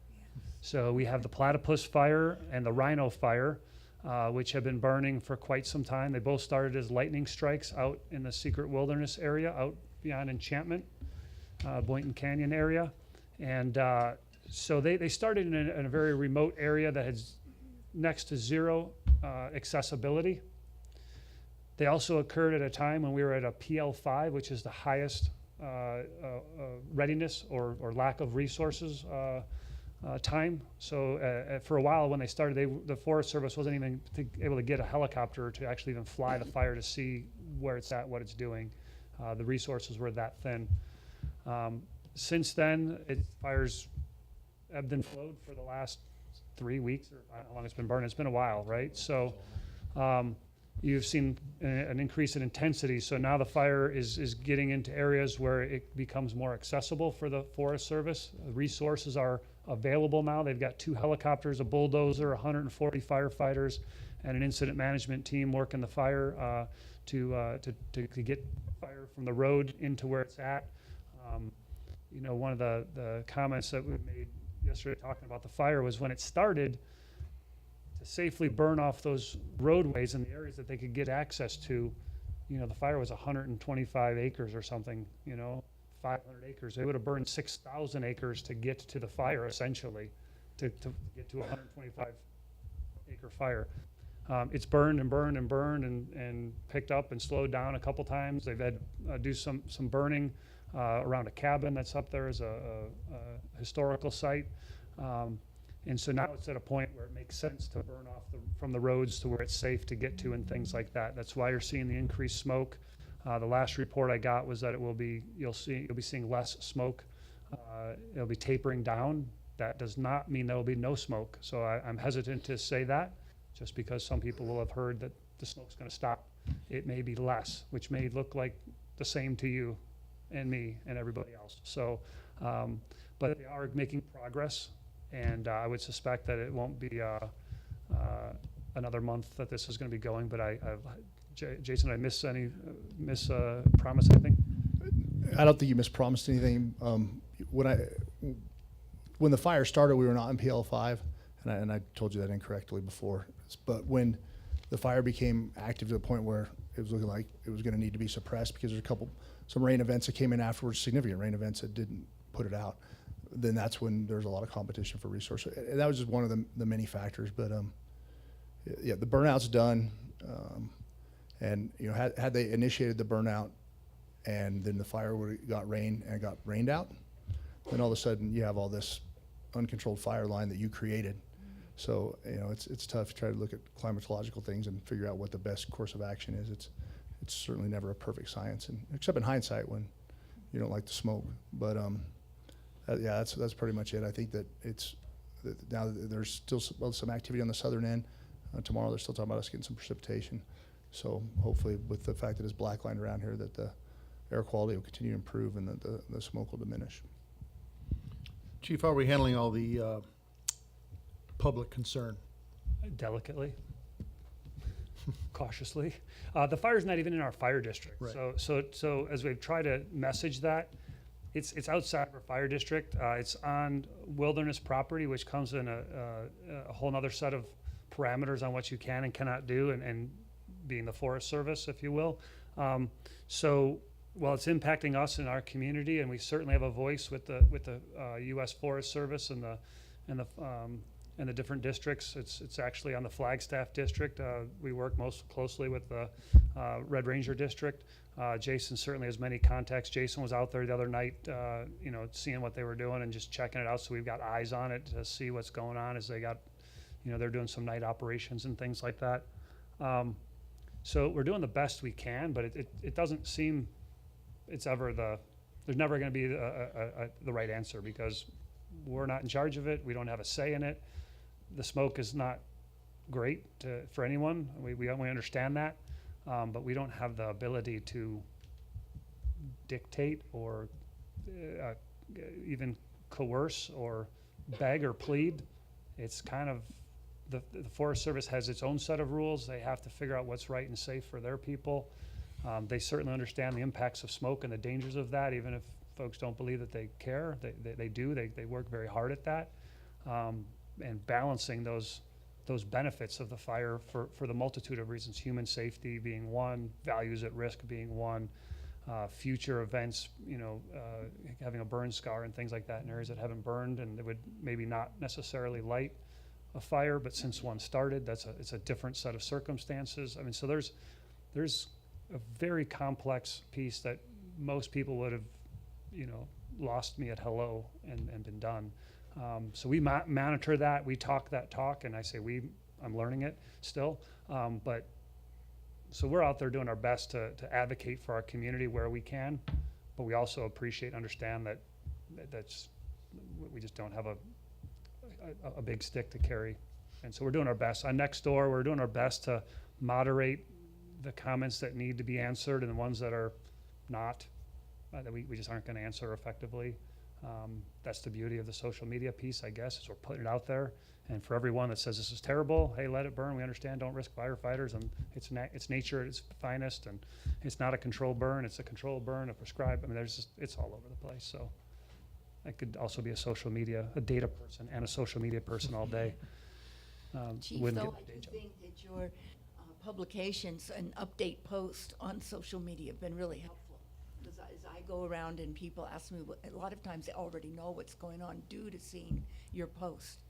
Speaker 2: So we have the platypus fire and the rhino fire, which have been burning for quite some time. They both started as lightning strikes out in the secret wilderness area, out beyond Enchantment, Boynton Canyon area. And so they started in a very remote area that had next to zero accessibility. They also occurred at a time when we were at a PL5, which is the highest readiness or lack of resources time. So for a while when they started, the Forest Service wasn't even able to get a helicopter to actually even fly the fire to see where it's at, what it's doing. The resources were that thin. Since then, fires ebbed and flowed for the last 3 weeks, or how long it's been burning. It's been a while, right? So you've seen an increase in intensity. So now the fire is getting into areas where it becomes more accessible for the Forest Service. Resources are available now. They've got 2 helicopters, a bulldozer, 140 firefighters, and an incident management team working the fire to get fire from the road into where it's at. You know, one of the comments that we made yesterday talking about the fire was when it started, to safely burn off those roadways in the areas that they could get access to, you know, the fire was 125 acres or something, you know, 500 acres. They would have burned 6,000 acres to get to the fire, essentially, to get to a 125 acre fire. It's burned and burned and burned and picked up and slowed down a couple times. They've had do some burning around a cabin that's up there as a historical site. And so now it's at a point where it makes sense to burn off from the roads to where it's safe to get to and things like that. That's why you're seeing the increased smoke. The last report I got was that you'll be seeing less smoke. It'll be tapering down. That does not mean there will be no smoke. So I'm hesitant to say that, just because some people will have heard that the smoke's going to stop. It may be less, which may look like the same to you and me and everybody else. So, but they are making progress, and I would suspect that it won't be another month that this is going to be going. But Jason, I miss promise anything?
Speaker 9: I don't think you mispromised anything. When the fire started, we were not in PL5, and I told you that incorrectly before. But when the fire became active to the point where it was looking like it was going to need to be suppressed because there's some rain events that came in afterwards, significant rain events that didn't put it out, then that's when there's a lot of competition for resources. And that was just one of the many factors. But yeah, the burnout's done. And you know, had they initiated the burnout and then the fire got rained out, then all of a sudden you have all this uncontrolled fire line that you created. So, you know, it's tough to try to look at climatological things and figure out what the best course of action is. It's certainly never a perfect science, and except in hindsight when you don't like the smoke. But yeah, that's pretty much it. I think that now that there's still some activity on the southern end. Tomorrow they're still talking about us getting some precipitation. So hopefully, with the fact that it's blacklined around here, that the air quality will continue to improve and that the smoke will diminish.
Speaker 1: Chief, how are we handling all the public concern?
Speaker 2: Delicately, cautiously. The fire's not even in our fire district.
Speaker 1: Right.
Speaker 2: So as we've tried to message that, it's outside of our fire district. It's on wilderness property, which comes in a whole other set of parameters on what you can and cannot do, and being the Forest Service, if you will. So while it's impacting us in our community, and we certainly have a voice with the U.S. Forest Service and the different districts. It's actually on the Flagstaff district. We work most closely with the Red Ranger district. Jason certainly has many contacts. Jason was out there the other night, you know, seeing what they were doing and just checking it out. So we've got eyes on it to see what's going on as they got, you know, they're doing some night operations and things like that. So we're doing the best we can, but it doesn't seem there's never going to be the right answer, because we're not in charge of it. We don't have a say in it. The smoke is not great for anyone. We understand that, but we don't have the ability to dictate or even coerce or beg or plead. It's kind of the Forest Service has its own set of rules. They have to figure out what's right and safe for their people. They certainly understand the impacts of smoke and the dangers of that, even if folks don't believe that they care. They do. They work very hard at that. And balancing those benefits of the fire for the multitude of reasons, human safety being one, values at risk being one, future events, you know, having a burn scar and things like that in areas that haven't burned and they would maybe not necessarily light a fire, but since one started, it's a different set of circumstances. I mean, so there's a very complex piece that most people would have, you know, lost me at hello and been done. So we monitor that, we talk that talk, and I say I'm learning it still. So we're out there doing our best to advocate for our community where we can, but we also appreciate, understand that's, we just don't have a big stick to carry. And so we're doing our best. On Nextdoor, we're doing our best to moderate the comments that need to be answered and the ones that are not, that we just aren't gonna answer effectively. That's the beauty of the social media piece, I guess, is we're putting it out there. And for everyone that says this is terrible, hey, let it burn. We understand, don't risk firefighters, and it's nature at its finest, and it's not a controlled burn, it's a controlled burn, a prescribed. I mean, it's all over the place. So I could also be a data person and a social media person all day.
Speaker 5: Chief,
Speaker 2: Wouldn't
Speaker 5: though,
Speaker 2: get
Speaker 5: I
Speaker 2: my day
Speaker 5: do
Speaker 2: job.
Speaker 5: think that your publications and update posts on social media have been really helpful. Because as I go around and people ask me, a lot of times they already know what's going on due to seeing your post.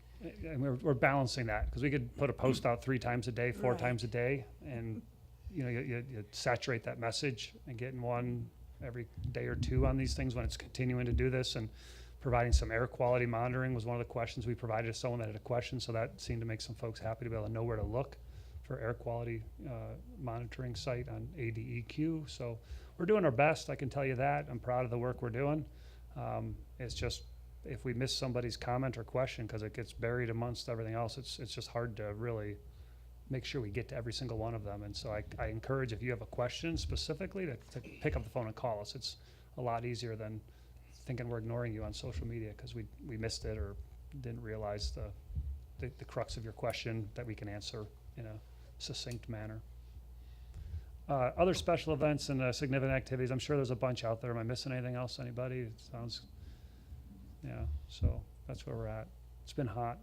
Speaker 2: And we're balancing that, because we could put a post out 3 times a day, 4
Speaker 5: Right.
Speaker 2: times a day, and you saturate that message, and getting one every day or 2 on these things when it's continuing to do this, and providing some air quality monitoring was one of the questions we provided to someone that had a question, so that seemed to make some folks happy to be able to know where to look for air quality monitoring site on ADEQ. So we're doing our best, I can tell you that. I'm proud of the work we're doing. It's just, if we miss somebody's comment or question because it gets buried amongst everything else, it's just hard to really make sure we get to every single one of them. And so I encourage, if you have a question specifically, to pick up the phone and call us. It's a lot easier than thinking we're ignoring you on social media because we missed it or didn't realize the crux of your question that we can answer in a succinct manner. Other special events and significant activities, I'm sure there's a bunch out there. Am I missing anything else, anybody? It sounds, yeah, so that's where we're at. It's been hot,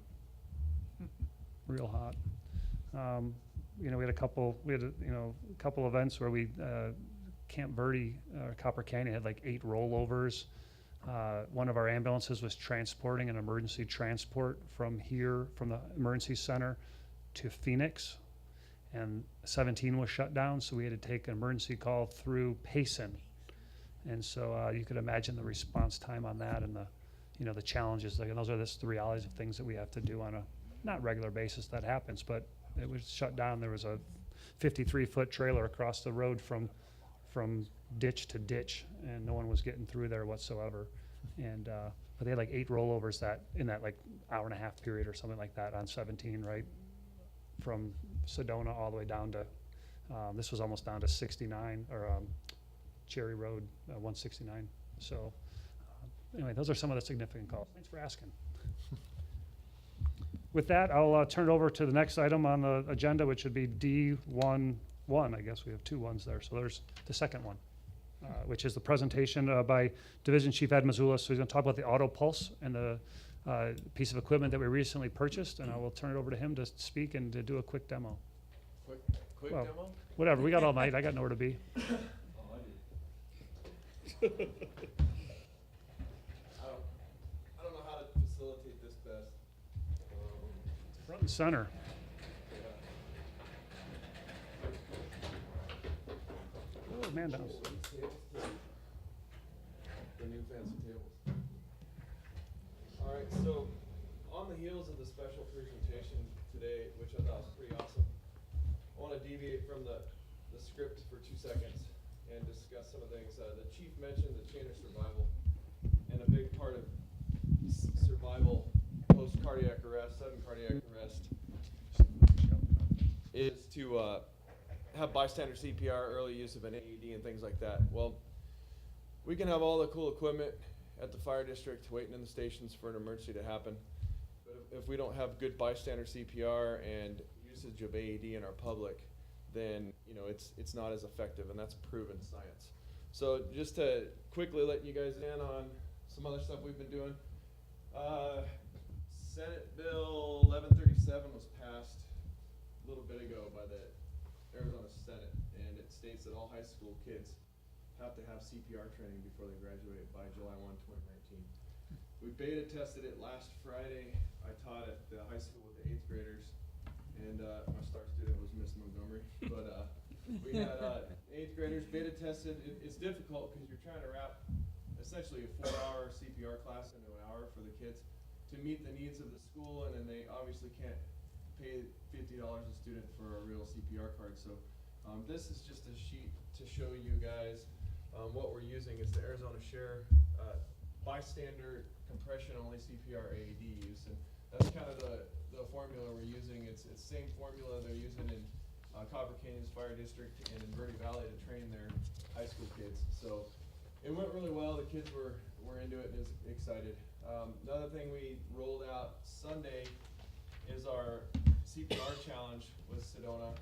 Speaker 2: real hot. We had a couple events where Camp Verde, Copper Canyon had like 8 rollovers. One of our ambulances was transporting an emergency transport from the emergency center to Phoenix, and 17 was shut down, so we had to take an emergency call through Payson. And so you could imagine the response time on that and the challenges. And those are the realities of things that we have to do on a not regular basis. That happens, but it was shut down. There was a 53-foot trailer across the road from ditch to ditch, and no one was getting through there whatsoever. And but they had like 8 rollovers in that like hour-and-a-half period or something like that on 17, right, from Sedona all the way down to this was almost down to 69 or Cherry Road 169. So anyway, those are some of the significant calls. Thanks for asking. With that, I'll turn it over to the next item on the agenda, which would be D11. I guess we have 2 ones there. So there's the second one, which is the presentation by Division Chief Ed Mazzullo. So he's going to talk about the Auto Pulse and the piece of equipment that we recently purchased, and I will turn it over to him to speak and to do a quick demo.
Speaker 3: Quick
Speaker 2: Well,
Speaker 3: demo?
Speaker 2: Whatever, we got all night. I got nowhere to be.
Speaker 3: Oh, I do. I don't know how to facilitate this best.
Speaker 2: Front and center. Oh, man down.
Speaker 3: The new fancy tables. All right, so on the heels of the special presentation today, which I thought was pretty awesome, I want to deviate from the script for 2 seconds and discuss some of the things. The chief mentioned the chain of survival, and a big part of survival post cardiac arrest, sudden cardiac arrest, is to have bystander CPR, early use of an AED, and things like that. Well, we can have all the cool equipment at the fire district waiting in the stations for an emergency to happen, but if we don't have good bystander CPR and usage of AED in our public, then it's not as effective, and that's proven science. So just to quickly let you guys in on some other stuff we've been doing, Senate Bill 1137 was passed a little bit ago by the Arizona Senate, and it states that all high school kids have to have CPR training before they graduate by July 1, 2019. We beta tested it last Friday. I taught at the high school with the 8th graders, and my star student was Miss Montgomery. But we had 8th graders beta tested. It's difficult because you're trying to wrap essentially a 4-hour CPR class into an hour for the kids. to meet the needs of the school, and then they obviously can't pay $50 a student for a real CPR card. So this is just a sheet to show you guys what we're using is the Arizona Share bystander compression only CPR AED use, and that's kind of the formula we're using. It's the same formula they're using in Copper Canyon's fire district and in Verde Valley to train their high school kids. So it went really well. The kids were into it and is excited. Another thing we rolled out Sunday is our CPR challenge with Sedona.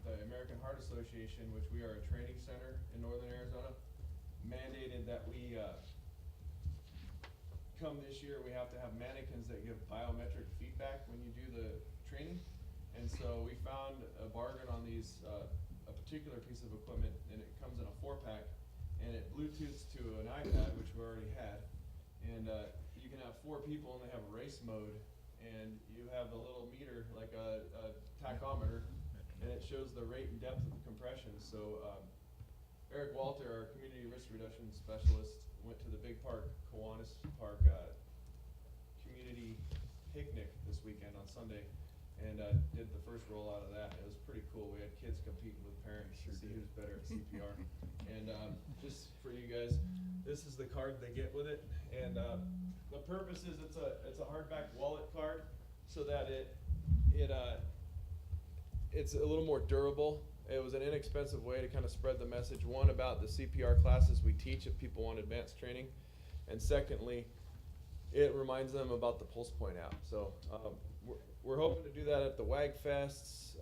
Speaker 3: The American Heart Association, which we are a training center in northern Arizona, mandated that we come this year, we have to have mannequins that give biometric feedback when you do the training. And so we found a bargain on these, a particular piece of equipment, and it comes in a 4-pack, and it Bluetooths to an iPad, which we already had. And you can have 4 people, and they have race mode, and you have a little meter, like a tachometer, and it shows the rate and depth of the compression. So Eric Walter, our community risk reduction specialist, went to the big park, Kiwanis Park, community picnic this weekend on Sunday, and did the first rollout of that. It was pretty cool. We had kids competing with parents to see who's better at CPR. And just for you guys, this is the card they get with it. And the purpose is it's a hardback wallet card so that it's a little more durable. It was an inexpensive way to kind of spread the message, one, about the CPR classes we teach if people want advanced training, and secondly, it reminds them about the Pulse Point app. So we're hoping to do that at the WAG Fests,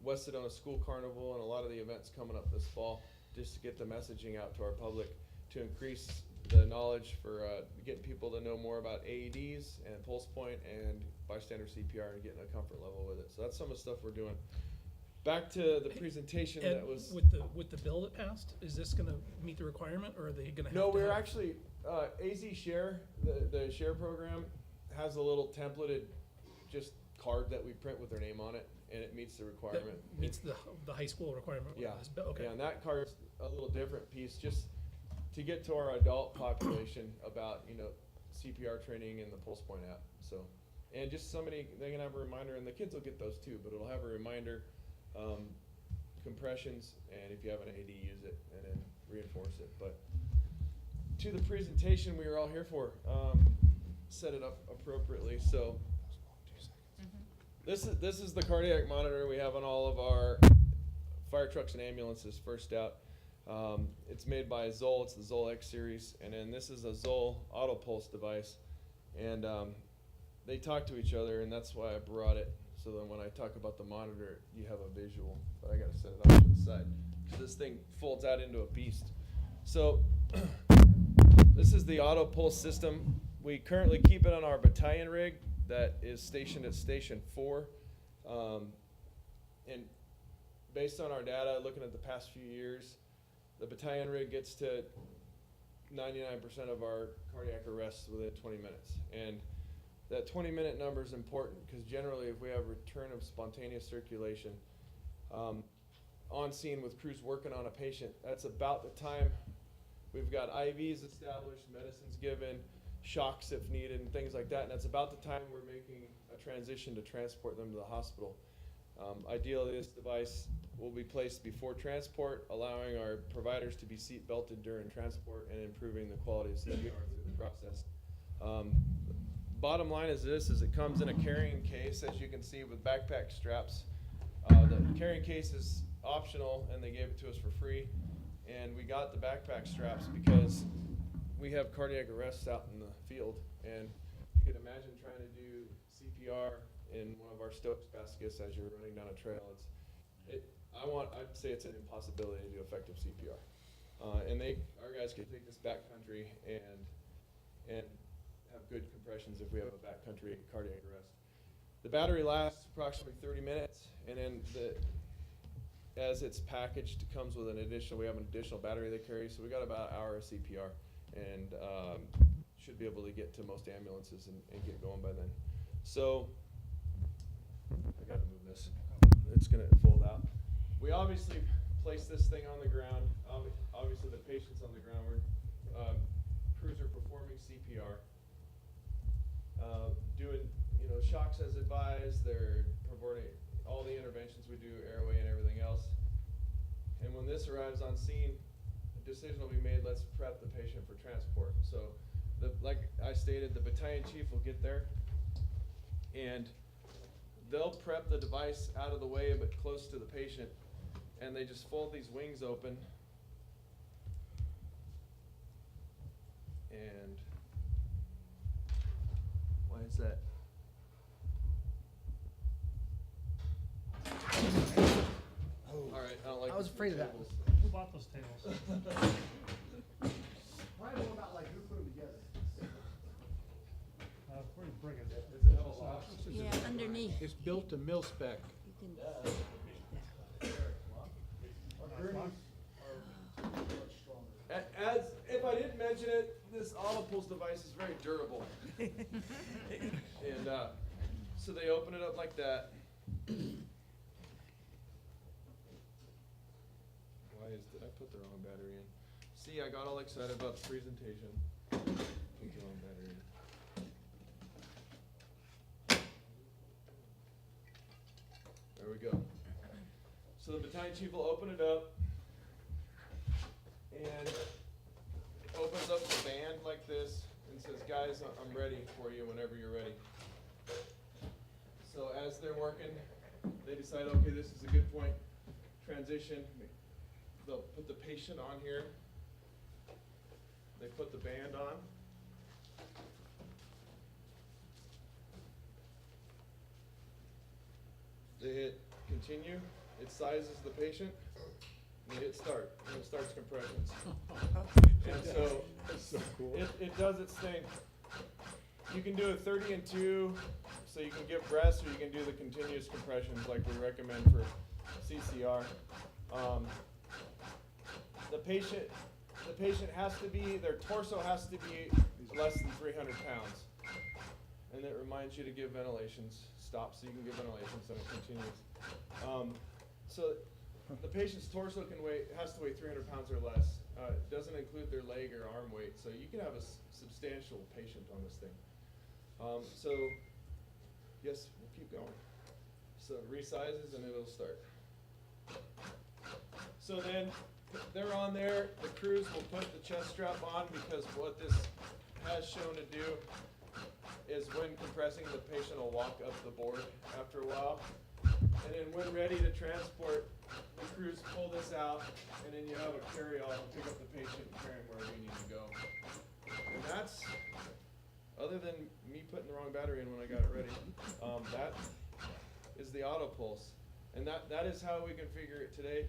Speaker 3: West Sedona School Carnival, and a lot of the events coming up this fall, just to get the messaging out to our public, to increase the knowledge for getting people to know more about AEDs and Pulse Point and bystander CPR and getting a comfort level with it. So that's some of the stuff we're doing. Back to the presentation
Speaker 10: Ed,
Speaker 3: that was.
Speaker 10: with the bill that passed, is this gonna meet the requirement, or are they gonna have to?
Speaker 3: No, we're
Speaker 10: have-
Speaker 3: actually, AZ Share, the Share program has a little templated just card that we print with their name on it, and it meets the
Speaker 10: that
Speaker 3: requirement.
Speaker 10: meets the high school requirement? with
Speaker 3: Yeah,
Speaker 10: this bill? Okay.
Speaker 3: yeah, and that card's a little different piece, just to get to our adult population about, CPR training and the Pulse Point app. So, and just somebody, they can have a reminder, and the kids will get those too, but it'll have a reminder, compressions, and if you have an AD, use it, and then reinforce it. But to the presentation we were all here for, set it up appropriately. So this is the cardiac monitor we have on all of our fire trucks and ambulances. First out, it's made by Zoll. It's the Zoll X series, and then this is a Zoll auto pulse device, and they talk to each other, and that's why I brought it. So then when I talk about the monitor, you have a visual, but I gotta set it off to the side, because this thing folds out into a beast. So this is the auto pulse system. We currently keep it on our battalion rig that is stationed at Station 4. And based on our data, looking at the past few years, the battalion rig gets to 99% of our cardiac arrests within 20 minutes. And that 20-minute number is important because generally if we have return of spontaneous circulation on scene with crews working on a patient, that's about the time we've got IVs established, medicines given, shocks if needed, and things like that. And that's about the time we're making a transition to transport them to the hospital. Ideally, this device will be placed before transport, allowing our providers to be seat belted during transport and improving the quality of CPR through the process. Bottom line is this, is it comes in a carrying case, as you can see, with backpack straps. The carrying case is optional, and they gave it to us for free. And we got the backpack straps because we have cardiac arrests out in the field. And you can imagine trying to do CPR in one of our Stokes baskets as you're running down a trail. I'd say it's an impossibility to do effective CPR. And our guys can take this backcountry and have good compressions if we have a backcountry cardiac arrest. The battery lasts approximately 30 minutes, and then as it's packaged, it comes with we have an additional battery they carry, so we got about an hour of CPR, and should be able to get to most ambulances and get going by then. So, I gotta move this. It's gonna fold out. We obviously place this thing on the ground. Obviously the patient's on the ground. Crews are performing CPR. doing, shocks as advised. They're performing all the interventions we do, airway and everything else. And when this arrives on scene, a decision will be made, let's prep the patient for transport. So, like I stated, the battalion chief will get there, and they'll prep the device out of the way but close to the patient, and they just fold these wings open, and why is that? All right, I don't like.
Speaker 9: I was
Speaker 3: these
Speaker 9: afraid of that.
Speaker 3: tables.
Speaker 2: Who bought those tables?
Speaker 9: Probably more about like who put them together.
Speaker 2: Where do you bring it?
Speaker 3: Does it have a lock?
Speaker 5: Yeah, underneath.
Speaker 6: It's built to mil spec.
Speaker 5: You can-
Speaker 3: As if I didn't mention it, this auto-pulse device is very durable. And so they open it up like that. Did I put the wrong battery in? See, I got all excited about the presentation. Put the wrong battery in. There we go. So the battalion chief will open it up, and opens up the band like this and says, guys, I'm ready for you whenever you're ready. So as they're working, they decide, okay, this is a good point, transition. They'll put the patient on here. They put the band on. They hit continue. It sizes the patient. And they hit start. And it starts compressions. And so it does its thing. You can do a 30 and 2, so you can give breaths, or you can do the continuous compressions like we recommend for CCR. The patient has to be, their torso has to be less than 300 pounds. And it reminds you to give ventilations. Stop so you can give ventilations, and it continues. So the patient's torso has to weigh 300 pounds or less. It doesn't include their leg or arm weight, so you can have a substantial patient on this thing. So, yes, we'll keep going. So it resizes and it'll start. So then they're on there. The crews will put the chest strap on, because what this has shown to do is when compressing, the patient will walk up the board after a while. And then when ready to transport, the crews pull this out, and then you have a carry-on to pick up the patient and carry him wherever you need to go. And that's, other than me putting the wrong battery in when I got it ready, that is the auto pulse. And that is how we configure it today.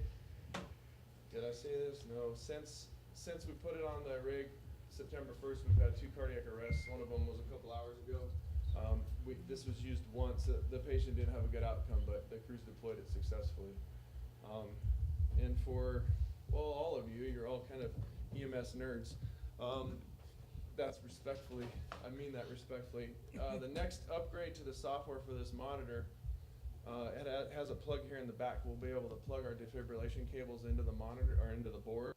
Speaker 3: Did I say this? No. Since we put it on the rig, September 1st, we've had 2 cardiac arrests. One of them was a couple hours ago. This was used once. The patient didn't have a good outcome, but the crews deployed it successfully. And for, well, all of you, you're all kind of EMS nerds. That's respectfully, I mean that respectfully. The next upgrade to the software for this monitor, it has a plug here in the back. We'll be able to plug our defibrillation cables into the monitor, or into the board,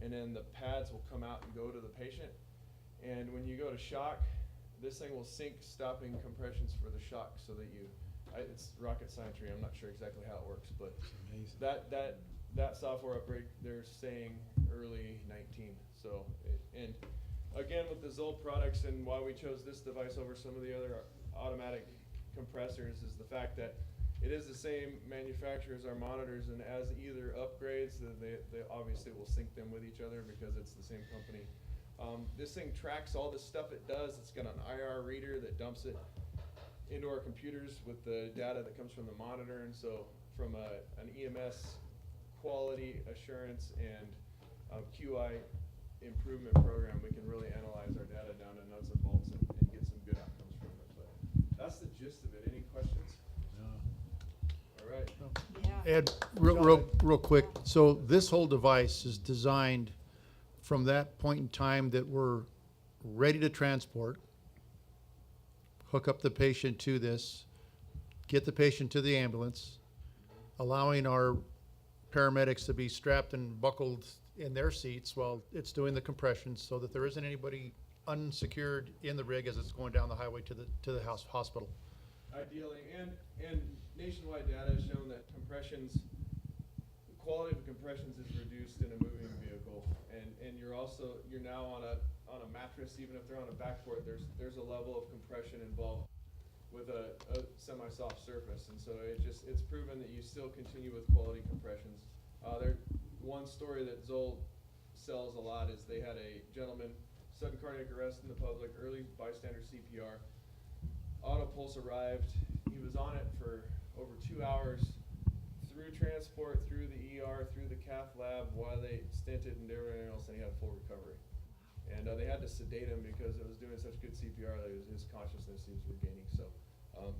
Speaker 3: and then the pads will come out and go to the patient. And when you go to shock, this thing will sync stopping compressions for the shock, so that it's rocket science. I'm not sure exactly how it works, but that software upgrade, they're saying early 19. So, and again, with the Zolt products, and why we chose this device over some of the other automatic compressors, is the fact that it is the same manufacturer as our monitors, and as either upgrades, they obviously will sync them with each other because it's the same company. This thing tracks all the stuff it does. It's got an IR reader that dumps it into our computers with the data that comes from the monitor, and so from an EMS quality assurance and QI improvement program, we can really analyze our data down to nuts and bolts and get some good outcomes from it. But that's the gist of it. Any questions? No. All right.
Speaker 5: Yeah.
Speaker 1: Ed, real quick, so this whole device is designed from that point in time that we're ready to transport, hook up the patient to this, get the patient to the ambulance, allowing our paramedics to be strapped and buckled in their seats while it's doing the compressions, so that there isn't anybody unsecured in the rig as it's going down the highway to the hospital.
Speaker 3: Ideally, and nationwide data has shown that compressions, the quality of compressions is reduced in a moving vehicle, and you're now on a mattress, even if they're on a backboard, there's a level of compression involved with a semi-soft surface, and so it's proven that you still continue with quality compressions. One story that Zoll sells a lot is they had a gentleman, sudden cardiac arrest in the public, early bystander CPR. Auto pulse arrived. He was on it for over 2 hours, through transport, through the ER, through the cath lab, while they stented and everything else, and he had a full recovery. And they had to sedate him because it was doing such good CPR that his consciousness he was regaining. So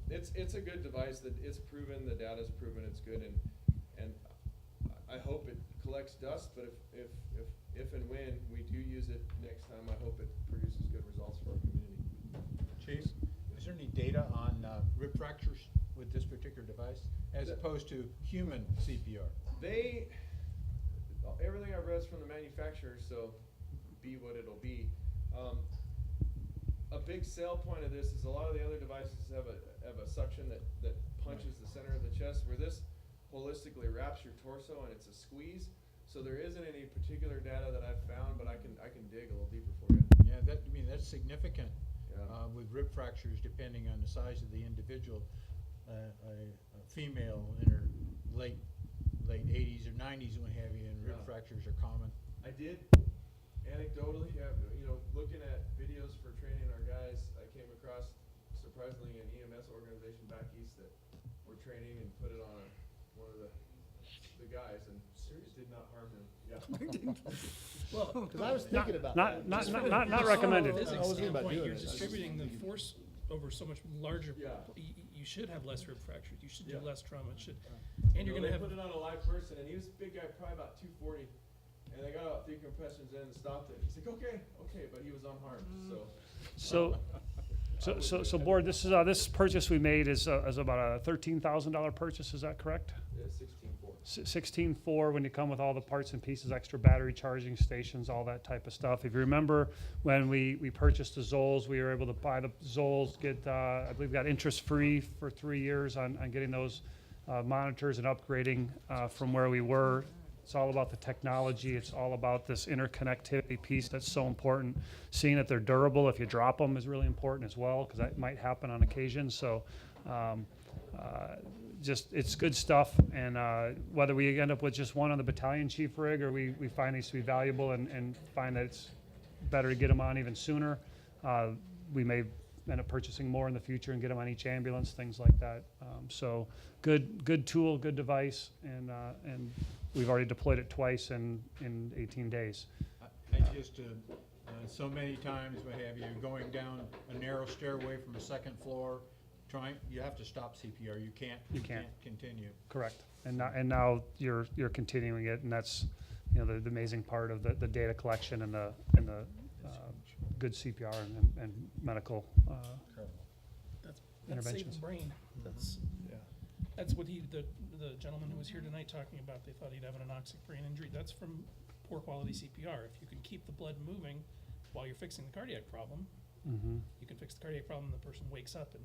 Speaker 3: it's a good device. That it's proven, the data's proven it's good, and I hope it collects dust. But if and when we do use it next time, I hope it produces good results for our community.
Speaker 6: Chief, is there any data on rib fractures with this particular device as opposed to human CPR?
Speaker 3: Everything I've read is from the manufacturer, so be what it'll be. A big sell point of this is a lot of the other devices have a suction that punches the center of the chest, where this holistically wraps your torso and it's a squeeze. So there isn't any particular data that I've found, but I can dig a little deeper for you.
Speaker 6: Yeah, that's significant.
Speaker 3: Yeah.
Speaker 6: With rib fractures, depending on the size of the individual. A female in her late 80s or 90s, what have you, and rib
Speaker 3: Yeah.
Speaker 6: fractures are common.
Speaker 3: I did anecdotally, looking at videos for training our guys, I came across surprisingly an EMS organization back east that were training and put it on one of the guys, and it did not harm him. Yeah.
Speaker 10: Well,
Speaker 9: Because I was thinking about
Speaker 2: Not,
Speaker 9: that.
Speaker 2: not,
Speaker 10: just
Speaker 2: not,
Speaker 10: from
Speaker 2: not,
Speaker 10: a
Speaker 2: not recommended.
Speaker 10: physics
Speaker 9: I was thinking about
Speaker 10: standpoint,
Speaker 9: doing
Speaker 10: you're
Speaker 9: it.
Speaker 10: distributing the force over so much larger.
Speaker 3: Yeah.
Speaker 10: You should have less rib fractures. You should do
Speaker 3: Yeah.
Speaker 10: less trauma. It should, and you're
Speaker 3: Well,
Speaker 10: gonna
Speaker 3: they
Speaker 10: have.
Speaker 3: put it on a live person, and he was a big guy, probably about 240, and they got about 3 compressions in and stopped it. He's like, okay, but he was unharmed,
Speaker 2: So board, this purchase we made is about a $13,000 purchase, is that correct?
Speaker 3: Yeah, 16.4.
Speaker 2: 16.4 when you come with all the parts and pieces, extra battery charging stations, all that type of stuff. If you remember, when we purchased the Zolls, we were able to buy the Zolls, get, I believe, got interest-free for 3 years on getting those monitors and upgrading from where we were. It's all about the technology. It's all about this interconnectivity piece that's so important. Seeing that they're durable, if you drop them, is really important as well, because that might happen on occasion. So just, it's good stuff. And whether we end up with just one on the battalion chief rig, or we find these to be valuable and find that it's better to get them on even sooner, we may end up purchasing more in the future and get them on each ambulance, things like that. So good tool, good device, and we've already deployed it twice in 18 days.
Speaker 6: I just, so many times, what have you, going down a narrow stairway from a second floor, you have to stop CPR. You can't continue.
Speaker 2: Correct. And now you're continuing it, and that's, the amazing part of the data collection and the good CPR and medical
Speaker 10: That's
Speaker 2: interventions.
Speaker 10: saving brain. That's what the gentleman who was here tonight talking about. They thought he'd have an anoxic brain injury. That's from poor quality CPR. If you can keep the blood moving while you're fixing the cardiac problem, you can fix the cardiac problem. The person wakes up and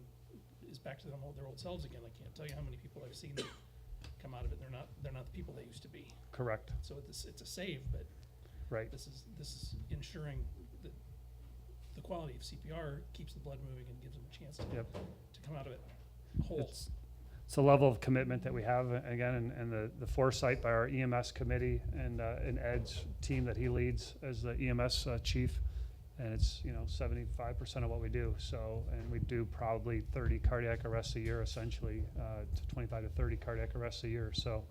Speaker 10: is back to their old selves again. I can't tell you how many people I've seen that come out of it. They're not the people they used to be.
Speaker 2: Correct.
Speaker 10: So it's a save, but
Speaker 2: Right.
Speaker 10: this is ensuring that the quality of CPR keeps the blood moving and gives them a chance
Speaker 2: Yep.
Speaker 10: to come out of it whole.
Speaker 2: It's a level of commitment that we have, again, and the foresight by our EMS committee and Ed's team that he leads as the EMS chief. And it's 75% of what we do. So, and we do probably 30 cardiac arrests a year, essentially, to 25 to 30 cardiac arrests a year. So,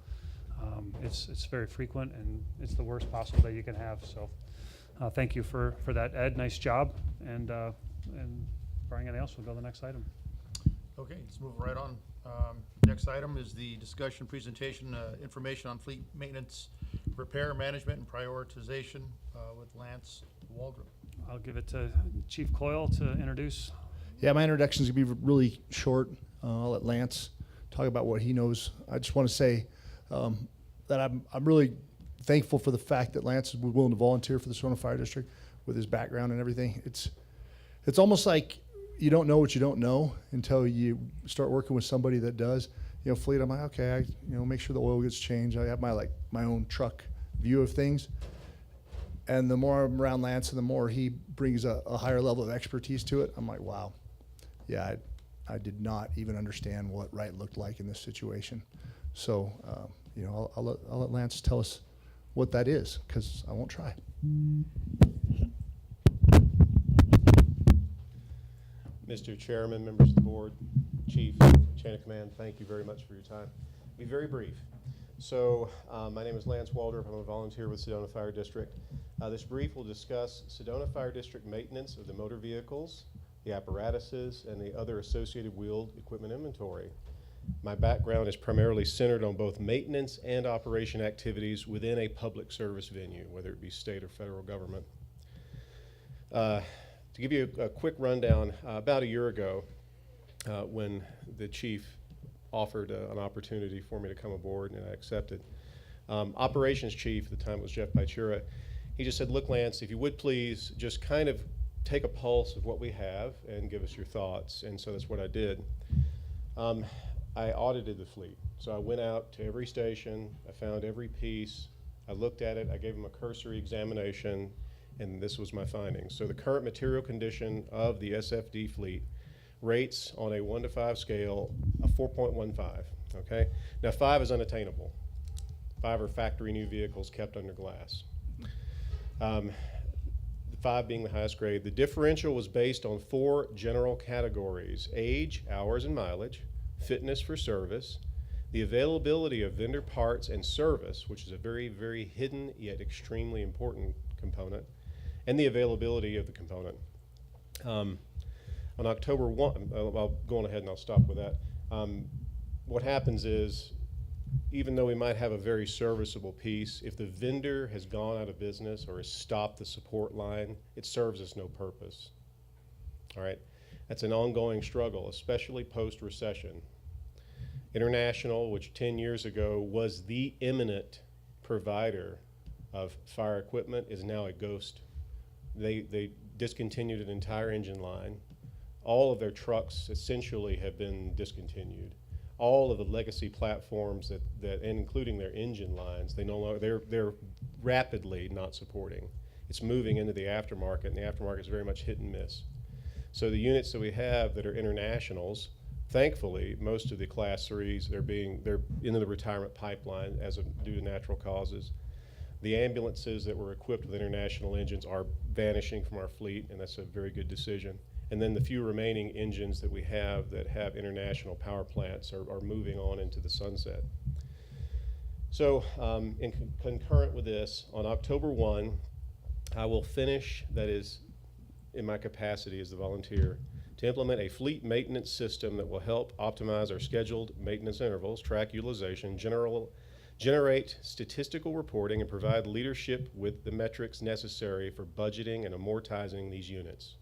Speaker 2: it's very frequent, and it's the worst possible that you can have. So, thank you for that, Ed. Nice job. And barring anything else, we'll go to the next item.
Speaker 1: Okay, let's move right on. Next item is the discussion presentation, information on fleet maintenance, repair, management, and prioritization with Lance Waldrop.
Speaker 2: I'll give it to Chief Coyle to introduce.
Speaker 9: Yeah, my introduction is going to be really short. I'll let Lance talk about what he knows. I just want to say that I'm really thankful for the fact that Lance was willing to volunteer for the Sedona Fire District with his background and everything. it's almost like you don't know what you don't know until you start working with somebody that does. You know, fleet, I'm like, okay, make sure the oil gets changed. I have my own truck view of things. And the more I'm around Lance and the more he brings a higher level of expertise to it, I'm like, wow, yeah, I did not even understand what right looked like in this situation. So, I'll let Lance tell us what that is, because I won't try.
Speaker 11: Mr. Chairman, members of the board, Chief, Chain of Command, thank you very much for your time. Be very brief. So, my name is Lance Waldrop. I'm a volunteer with Sedona Fire District. This brief will discuss Sedona Fire District maintenance of the motor vehicles, the apparatuses, and the other associated wheeled equipment inventory. My background is primarily centered on both maintenance and operation activities within a public service venue, whether it be state or federal government. To give you a quick rundown, about a year ago, when the chief offered an opportunity for me to come aboard, and I accepted, operations chief, at the time it was Jeff Baichura, he just said, look, Lance, if you would please just kind of take a pulse of what we have and give us your thoughts. And so that's what I did. I audited the fleet. So I went out to every station, I found every piece, I looked at it, I gave them a cursory examination, and this was my findings. So the current material condition of the SFD fleet rates on a 1 to 5 scale a 4.15, okay? Now 5 is unattainable. 5 are factory new vehicles kept under glass. The 5 being the highest grade. The differential was based on 4 general categories: age, hours and mileage, fitness for service, the availability of vendor parts and service, which is a very, very hidden yet extremely important component, and the availability of the component. On October 1, I'll go on ahead and I'll stop with that. What happens is, even though we might have a very serviceable piece, if the vendor has gone out of business or has stopped the support line, it serves us no purpose. All right? That's an ongoing struggle, especially post-recession. International, which 10 years ago was the eminent provider of fire equipment, is now a ghost. They discontinued an entire engine line. All of their trucks essentially have been discontinued. All of the legacy platforms that and including their engine lines, they're rapidly not supporting. It's moving into the aftermarket, and the aftermarket is very much hit and miss. So the units that we have that are internationals, thankfully, most of the class 3s, they're into the retirement pipeline due to natural causes. The ambulances that were equipped with international engines are vanishing from our fleet, and that's a very good decision. And then the few remaining engines that we have that have international power plants are moving on into the sunset. So concurrent with this, on October 1, I will finish, that is in my capacity as the volunteer, to implement a fleet maintenance system that will help optimize our scheduled maintenance intervals, track utilization, generate statistical reporting, and provide leadership with the metrics necessary for budgeting and amortizing these units.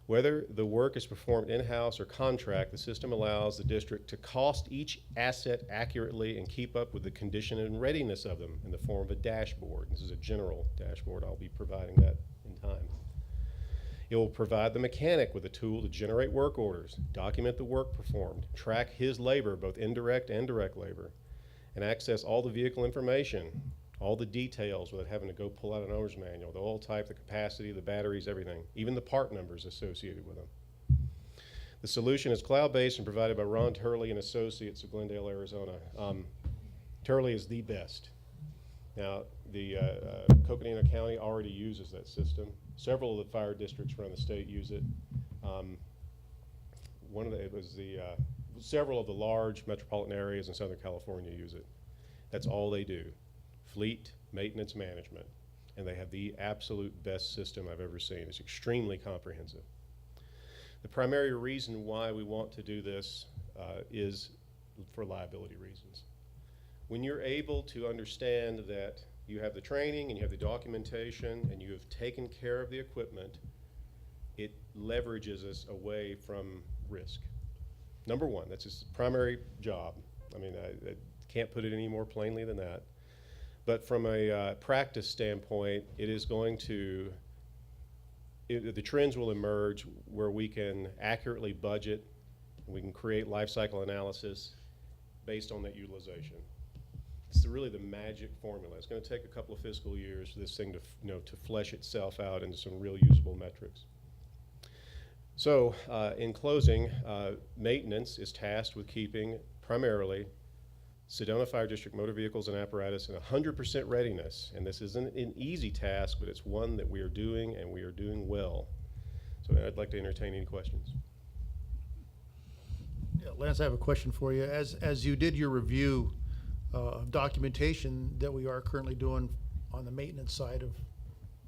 Speaker 11: Whether the work is performed in-house or contract, the system allows the district to cost each asset accurately and keep up with the condition and readiness of them in the form of a dashboard. This is a general dashboard. I'll be providing that in time. It will provide the mechanic with a tool to generate work orders, document the work performed, track his labor, both indirect and direct labor, and access all the vehicle information, all the details without having to go pull out an owner's manual, the oil type, the capacity, the batteries, everything, even the part numbers associated with them. The solution is cloud-based and provided by Ron Turley and Associates of Glendale, Arizona. Turley is the best. Now, the Coconino County already uses that system. Several of the fire districts around the state use it. Several of the large metropolitan areas in Southern California use it. That's all they do. Fleet maintenance management, and they have the absolute best system I've ever seen. It's extremely comprehensive. The primary reason why we want to do this is for liability reasons. When you're able to understand that you have the training and you have the documentation and you have taken care of the equipment, it leverages us away from risk. Number one, that's his primary job. I mean, I can't put it any more plainly than that. But from a practice standpoint, it is going to the trends will emerge where we can accurately budget, we can create life cycle analysis based on that utilization. It's really the magic formula. It's going to take a couple of fiscal years for this thing to, to flesh itself out into some real usable metrics. So, in closing, maintenance is tasked with keeping primarily Sedona Fire District motor vehicles and apparatus in 100% readiness. And this isn't an easy task, but it's one that we are doing, and we are doing well. So I'd like to entertain any questions.
Speaker 1: Yeah, Lance, I have a question for you. As you did your review of documentation that we are currently doing on the maintenance side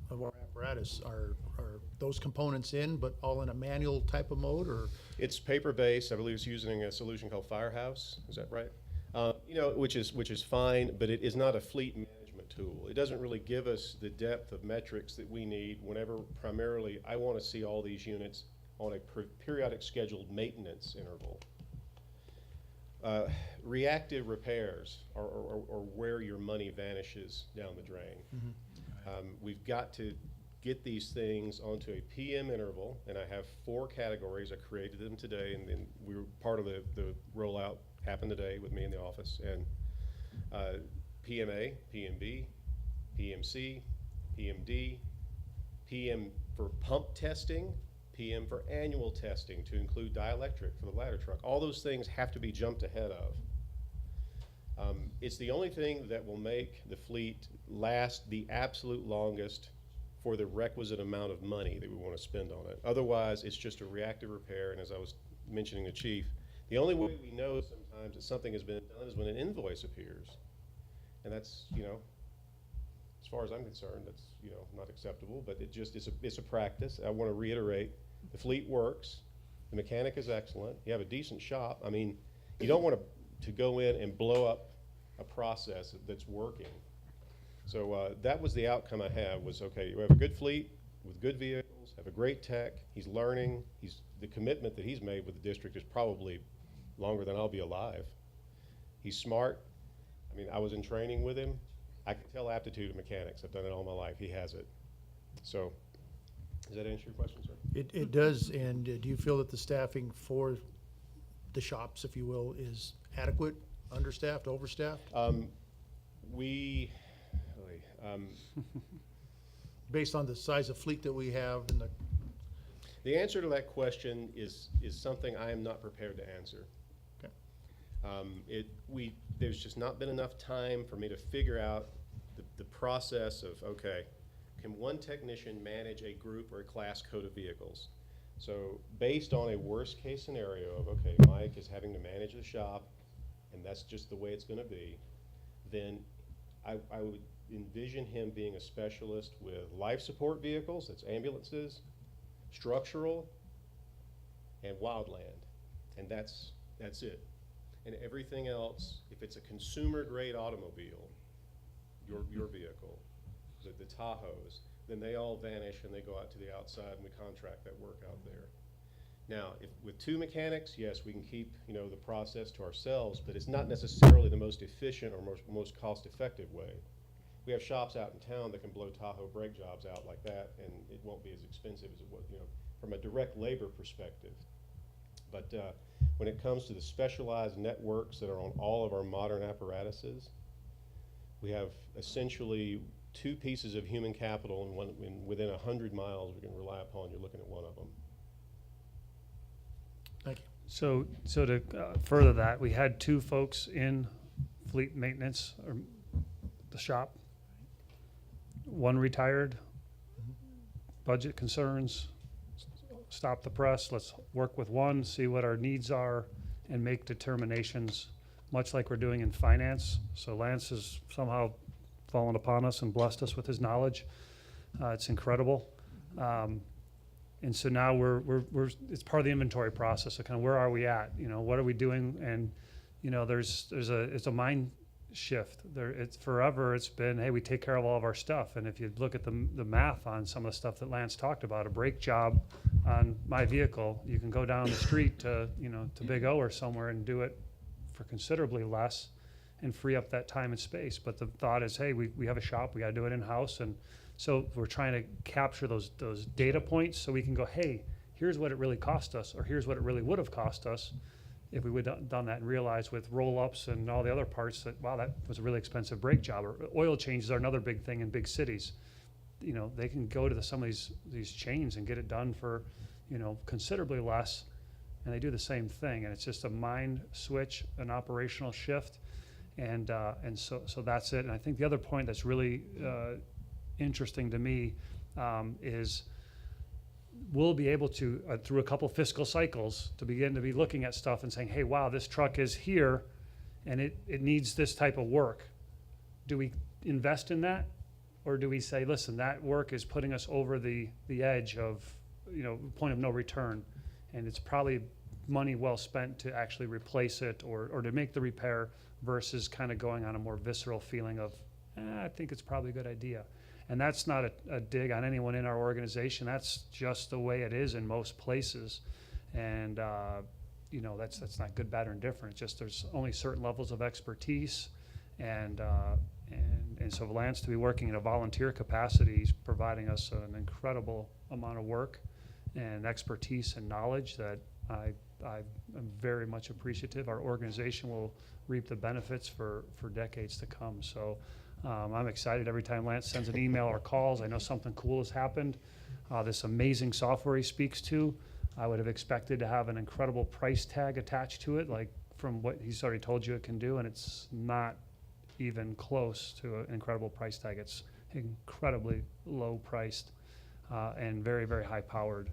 Speaker 1: of our apparatus, are those components in, but all in a manual type of mode, or?
Speaker 11: It's paper-based. I believe it's using a solution called Firehouse. Is that right? Which is fine, but it is not a fleet management tool. It doesn't really give us the depth of metrics that we need whenever primarily I want to see all these units on a periodic scheduled maintenance interval. Reactive repairs are where your money vanishes down the drain. We've got to get these things onto a PM interval, and I have 4 categories. I created them today, and then we were part of the rollout happened today with me in the office. And PMA, PMB, PMC, PMD, PM for pump testing, PM for annual testing to include dielectric for the ladder truck. All those things have to be jumped ahead of. It's the only thing that will make the fleet last the absolute longest for the requisite amount of money that we want to spend on it. Otherwise, it's just a reactive repair, and as I was mentioning to Chief, the only way we know sometimes that something has been done is when an invoice appears. And that's, as far as I'm concerned, that's, not acceptable, but it's a practice. I want to reiterate, the fleet works, the mechanic is excellent, you have a decent shop. I mean, you don't want to go in and blow up a process that's working. So that was the outcome I had, was, okay, you have a good fleet with good vehicles, have a great tech, he's learning, the commitment that he's made with the district is probably longer than I'll be alive. He's smart. I mean, I was in training with him. I can tell aptitude of mechanics. I've done it all my life. He has it. So, does that answer your question, sir?
Speaker 1: It does, and do you feel that the staffing for the shops, if you will, is adequate, understaffed, overstaffed? Based on the size of fleet that we have and
Speaker 11: the answer to that question is something I am not prepared to answer.
Speaker 1: Okay.
Speaker 11: There's just not been enough time for me to figure out the process of, okay, can one technician manage a group or a class code of vehicles? So based on a worst case scenario of, okay, Mike is having to manage the shop, and that's just the way it's going to be, then I would envision him being a specialist with life support vehicles, that's ambulances, structural, and wildland, and that's it. And everything else, if it's a consumer grade automobile, your vehicle, the Tahoes, then they all vanish and they go out to the outside, and we contract that work out there. Now, with 2 mechanics, yes, we can keep the process to ourselves, but it's not necessarily the most efficient or most cost-effective way. We have shops out in town that can blow Tahoe brake jobs out like that, and it won't be as expensive as it would, from a direct labor perspective. But when it comes to the specialized networks that are on all of our modern apparatuses, we have essentially 2 pieces of human capital, and within 100 miles we can rely upon. You're looking at one of them.
Speaker 1: Thank you.
Speaker 2: So to further that, we had 2 folks in fleet maintenance, or the shop. 1 retired, budget concerns, stop the press, let's work with 1, see what our needs are, and make determinations, much like we're doing in finance. So Lance has somehow fallen upon us and blessed us with his knowledge. It's incredible. And so now it's part of the inventory process. So kind of where are we at? What are we doing? And it's a mind shift. It's forever. It's been, hey, we take care of all of our stuff. And if you look at the math on some of the stuff that Lance talked about, a brake job on my vehicle, you can go down the street to Big O or somewhere and do it for considerably less and free up that time and space. But the thought is, hey, we have a shop, we got to do it in house, and So we're trying to capture those data points so we can go, hey, here's what it really cost us, or here's what it really would have cost us if we would have done that, and realize with roll-ups and all the other parts that, wow, that was a really expensive brake job. Or oil changes are another big thing in big cities. You know, they can go to some of these chains and get it done for, you know, considerably less, and they do the same thing. And it's just a mind switch, an operational shift, and so that's it. And I think the other point that's really interesting to me is we'll be able to, through a couple fiscal cycles, to begin to be looking at stuff and saying, hey, wow, this truck is here and it needs this type of work. Do we invest in that? Or do we say, listen, that work is putting us over the edge of, you know, point of no return, and it's probably money well spent to actually replace it or to make the repair versus kind of going on a more visceral feeling of, I think it's probably a good idea. And that's not a dig on anyone in our organization. That's just the way it is in most places. And, you know, that's not good, bad, or indifferent. It's just there's only certain levels of expertise. And so Lance, to be working in a volunteer capacity, is providing us an incredible amount of work and expertise and knowledge that I am very much appreciative. Our organization will reap the benefits for decades to come. So I'm excited every time Lance sends an email or calls. I know something cool has happened. This amazing software he speaks to, I would have expected to have an incredible price tag attached to it, like from what he's already told you it can do, and it's not even close to an incredible price tag. It's incredibly low priced and very, very high powered.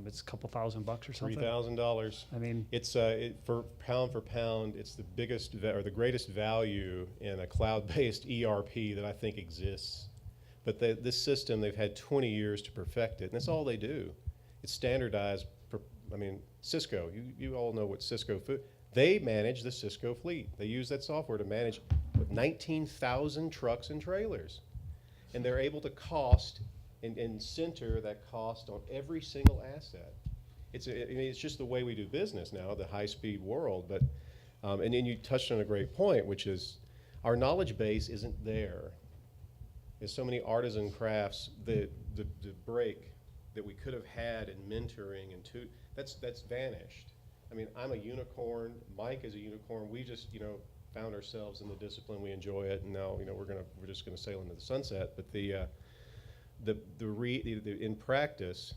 Speaker 2: It's a couple $1,000 or something.
Speaker 11: $3,000.
Speaker 2: I mean,
Speaker 11: It's for pound, it's the biggest or the greatest value in a cloud-based ERP that I think exists. But this system, they've had 20 years to perfect it, and that's all they do. It's standardized. Cisco. You all know what Cisco food. They manage the Cisco fleet. They use that software to manage 19,000 trucks and trailers, and they're able to cost and center that cost on every single asset. It's just the way we do business now, the high-speed world. But and then you touched on a great point, which is our knowledge base isn't there. There's so many artisan crafts. The break that we could have had in mentoring and that's vanished. I mean, I'm a unicorn. Mike is a unicorn. We just found ourselves in the discipline. We enjoy it, and now we're just gonna sail into the sunset. But in practice,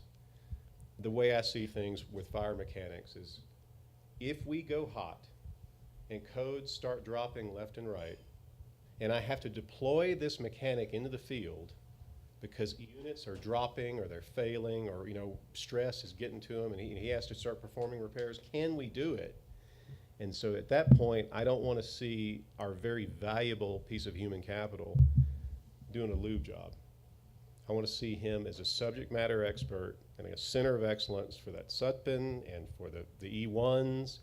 Speaker 11: the way I see things with fire mechanics is, if we go hot and codes start dropping left and right, and I have to deploy this mechanic into the field because units are dropping or they're failing or stress is getting to him and he has to start performing repairs, can we do it? And so at that point, I don't want to see our very valuable piece of human capital doing a lube job. I want to see him as a subject matter expert and a center of excellence for that SUTPEN and for the E1s,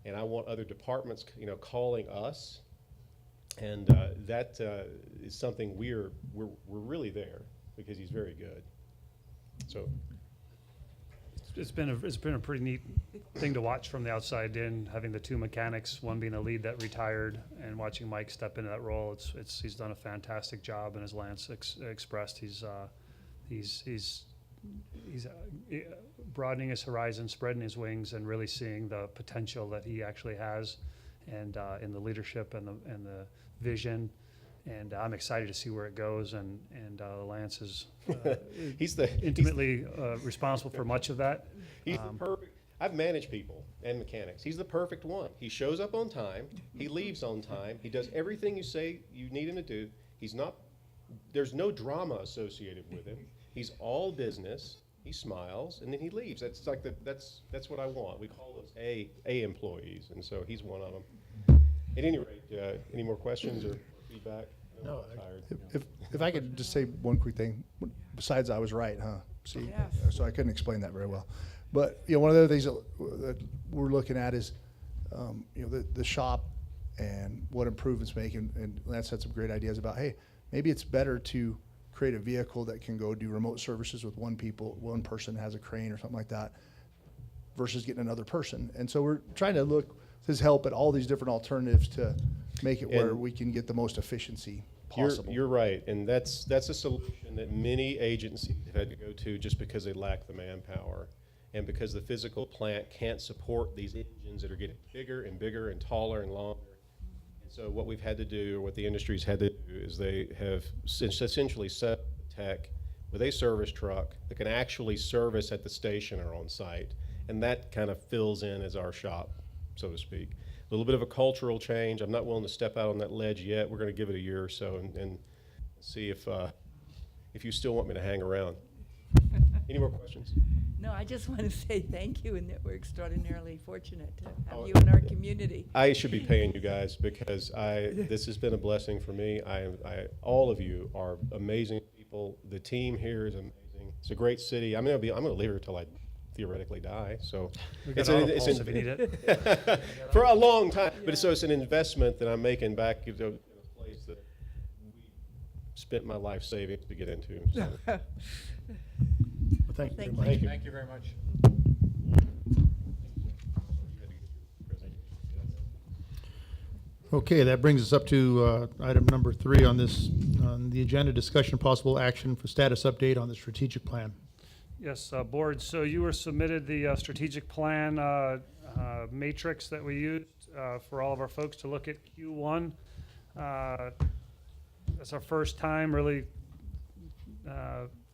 Speaker 11: and I want other departments, calling us, and that is something we're really there because he's very good. So
Speaker 2: it's been a pretty neat thing to watch from the outside in, having the two mechanics, one being a lead that retired, and watching Mike step into that role. He's done a fantastic job, and as Lance expressed, he's broadening his horizon, spreading his wings, and really seeing the potential that he actually has, and in the leadership and the vision. And I'm excited to see where it goes. And Lance is
Speaker 11: he's
Speaker 2: intimately responsible for much of that.
Speaker 11: He's the perfect. I've managed people and mechanics. He's the perfect one. He shows up on time. He leaves on time. He does everything you say you need him to do. There's no drama associated with him. He's all business. He smiles and then he leaves. That's what I want. We call those A employees, and so he's one of them. At any rate, any more questions or feedback?
Speaker 1: No,
Speaker 11: I'm tired.
Speaker 9: If I could just say one quick thing, besides I was right, huh? See, so I couldn't explain that very well. But one of the other things that we're looking at is, the shop and what improvements make, and Lance had some great ideas about, hey, maybe it's better to create a vehicle that can go do remote services with one person has a crane or something like that, versus getting another person. And so we're trying to look his help at all these different alternatives to make it where we can get the most efficiency.
Speaker 7: possible.
Speaker 11: You're right, and that's a solution that many agencies have had to go to just because they lack the manpower, and because the physical plant can't support these engines that are getting bigger and bigger and taller and longer. And so what we've had to do, or what the industry's had to do, is they have essentially set up the tech with a service truck that can actually service at the station or on site, and that kind of fills in as our shop, so to speak. A little bit of a cultural change. I'm not willing to step out on that ledge yet. We're going to give it a year or so and see if you still want me to hang around. Any more questions?
Speaker 5: No, I just want to say thank you and that we're extraordinarily fortunate to have
Speaker 11: Oh,
Speaker 5: you in our community.
Speaker 11: I should be paying you guys because this has been a blessing for me. All of you are amazing people. The team here is amazing. It's a great city. I'm going to live here till I theoretically die. So
Speaker 2: We got
Speaker 11: it's
Speaker 2: auto
Speaker 11: it's
Speaker 2: pulse if you need it.
Speaker 11: for a long time. But
Speaker 5: Yeah.
Speaker 11: so it's an investment that I'm making back into a place that we spent my life saving to get into. So.
Speaker 1: Well, thank you very
Speaker 5: Thank
Speaker 1: much.
Speaker 11: Thank you.
Speaker 6: Thank you very much.
Speaker 1: Okay, that brings us up to item number 3 on the agenda, discussion possible action for status update on the strategic plan.
Speaker 2: Yes, board, so you were submitted the strategic plan matrix that we used for all of our folks to look at Q1. That's our first time really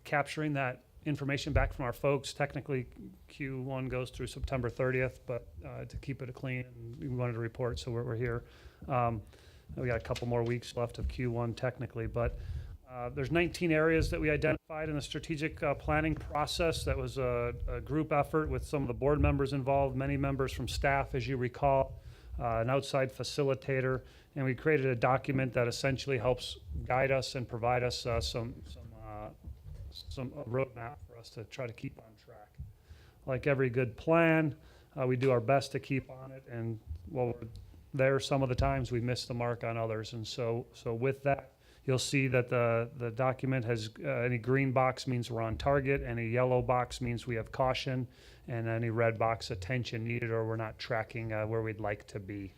Speaker 2: capturing that information back from our folks. Technically, Q1 goes through September 30th, but to keep it clean, we wanted to report, so we're here. We got a couple more weeks left of Q1 technically, but there's 19 areas that we identified in the strategic planning process. That was a group effort with some of the board members involved, many members from staff, as you recall, an outside facilitator, and we created a document that essentially helps guide us and provide us some roadmap for us to try to keep on track. Like every good plan, we do our best to keep on it, and while we're there, some of the times we miss the mark on others, and so with that, you'll see that the document has any green box means we're on target, any yellow box means we have caution, and any red box attention needed or we're not tracking where we'd like to be.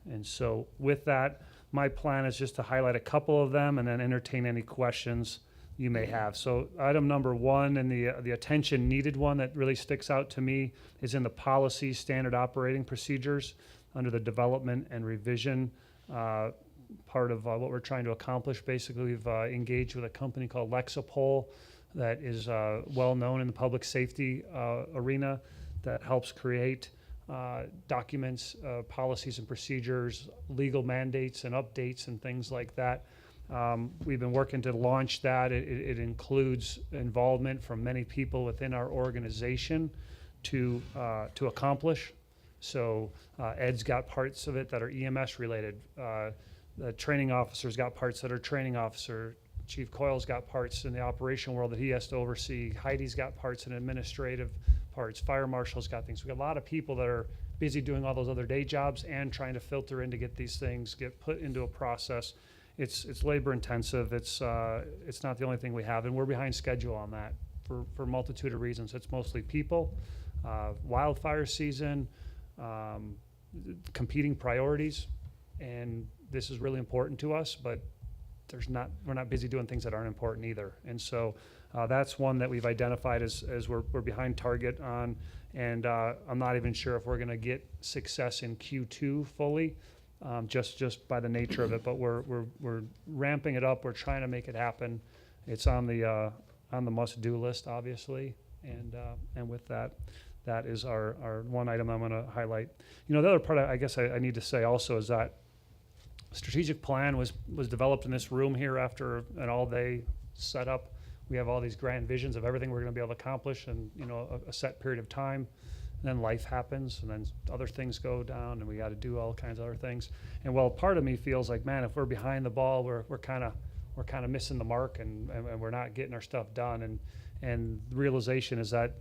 Speaker 2: And so with that, my plan is just to highlight a couple of them and then entertain any questions you may have. So item number 1 and the attention needed one that really sticks out to me is in the policy standard operating procedures under the development and revision part of what we're trying to accomplish. Basically, we've engaged with a company called Lexapol that is well known in the public safety arena that helps create documents, policies and procedures, legal mandates and updates and things like that. We've been working to launch that. It includes involvement from many people within our organization to accomplish. So Ed's got parts of it that are EMS related. The training officer's got parts that are training officer. Chief Coyle's got parts in the operation world that he has to oversee. Heidi's got parts in administrative parts. Fire marshal's got things. We've got a lot of people that are busy doing all those other day jobs and trying to filter in to get these things, get put into a process. It's labor intensive. It's not the only thing we have, and we're behind schedule on that for a multitude of reasons. It's mostly people, wildfire season, competing priorities, and this is really important to us, but we're not busy doing things that aren't important either. And so that's one that we've identified as we're behind target on, and I'm not even sure if we're going to get success in Q2 fully, just by the nature of it. But we're ramping it up. We're trying to make it happen. It's on the must-do list, obviously, and with that. That is our one item I'm going to highlight. The other part I guess I need to say also is that strategic plan was developed in this room here after an all-day setup. We have all these grand visions of everything we're going to be able to accomplish in a set period of time. And then life happens, and then other things go down, and we got to do all kinds of other things. And while part of me feels like, man, if we're behind the ball, we're kind of missing the mark, and we're not getting our stuff done. And the realization is that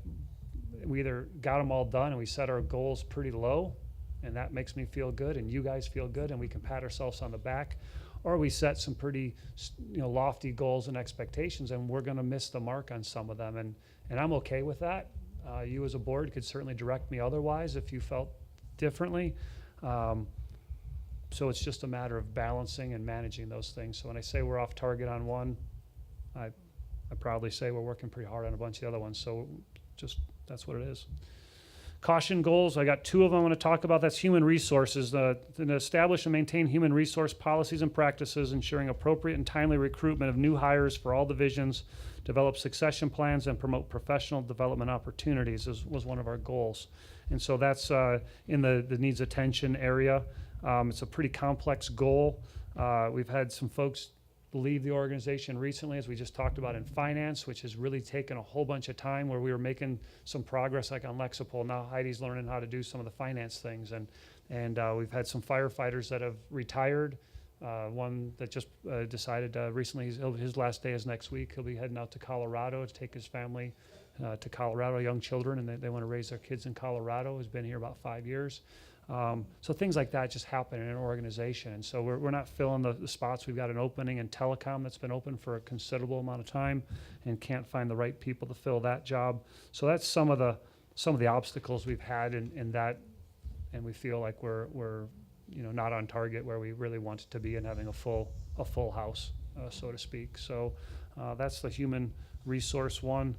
Speaker 2: we either got them all done and we set our goals pretty low, and that makes me feel good and you guys feel good and we can pat ourselves on the back, or we set some pretty lofty goals and expectations and we're going to miss the mark on some of them, and I'm okay with that. You as a board could certainly direct me otherwise if you felt differently. So it's just a matter of balancing and managing those things. So when I say we're off target on one, I proudly say we're working pretty hard on a bunch of the other ones. So just, that's what it is. Caution goals, I got two of them I want to talk about. That's human resources. To establish and maintain human resource policies and practices, ensuring appropriate and timely recruitment of new hires for all divisions, develop succession plans, and promote professional development opportunities was one of our goals. And so that's in the needs attention area. It's a pretty complex goal. We've had some folks leave the organization recently, as we just talked about in finance, which has really taken a whole bunch of time, where we were making some progress like on Lexipol. Now Heidi's learning how to do some of the finance things. And we've had some firefighters that have retired. One that just decided recently his last day is next week. He'll be heading out to Colorado to take his family to Colorado, young children, and they want to raise their kids in Colorado. He's been here about 5 years. So things like that just happen in an organization. And so we're not filling the spots. We've got an opening in telecom that's been open for a considerable amount of time and can't find the right people to fill that job. So that's some of the obstacles we've had in that, and we feel like we're not on target where we really want it to be and having a full house, so to speak. So that's the human resource one.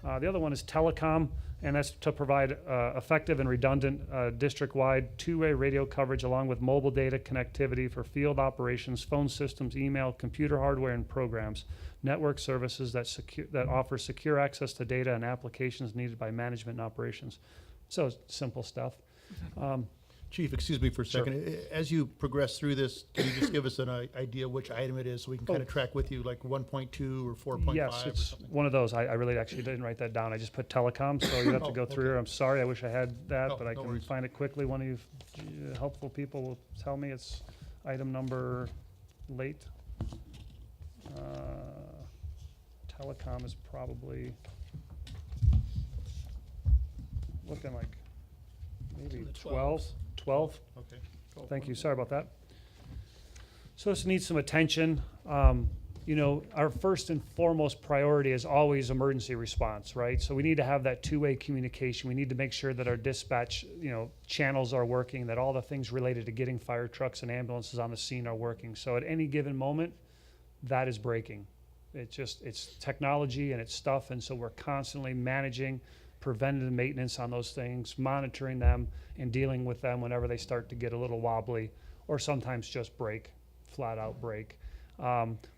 Speaker 2: The other one is telecom, and that's to provide effective and redundant district-wide two-way radio coverage along with mobile data connectivity for field operations, phone systems, email, computer hardware, and programs, network services that offer secure access to data and applications needed by management and operations. So simple stuff.
Speaker 1: Chief, excuse me for a
Speaker 2: Sure.
Speaker 1: second. As you progress through this, can you just give us an idea which item it is so we can kind of track with you, like 1.2 or 4.5
Speaker 2: Yes,
Speaker 1: or
Speaker 2: it's
Speaker 1: something?
Speaker 2: one of those. I really actually didn't write that down. I just put telecom, so you have to
Speaker 1: Oh,
Speaker 2: go through
Speaker 1: okay.
Speaker 2: here. I'm sorry, I wish I had that,
Speaker 1: No,
Speaker 2: but I
Speaker 1: no
Speaker 2: can
Speaker 1: worries.
Speaker 2: find it quickly. One of you helpful people will tell me it's item number late. Telecom is probably looking like maybe 12. 12.
Speaker 1: Okay.
Speaker 2: Thank you, sorry about that. So this needs some attention. Our first and foremost priority is always emergency response, right? So we need to have that two-way communication. We need to make sure that our dispatch, channels are working, that all the things related to getting fire trucks and ambulances on the scene are working. So at any given moment, that is breaking. It's technology and it's stuff, and so we're constantly managing preventative maintenance on those things, monitoring them, and dealing with them whenever they start to get a little wobbly, or sometimes just break, flat out break.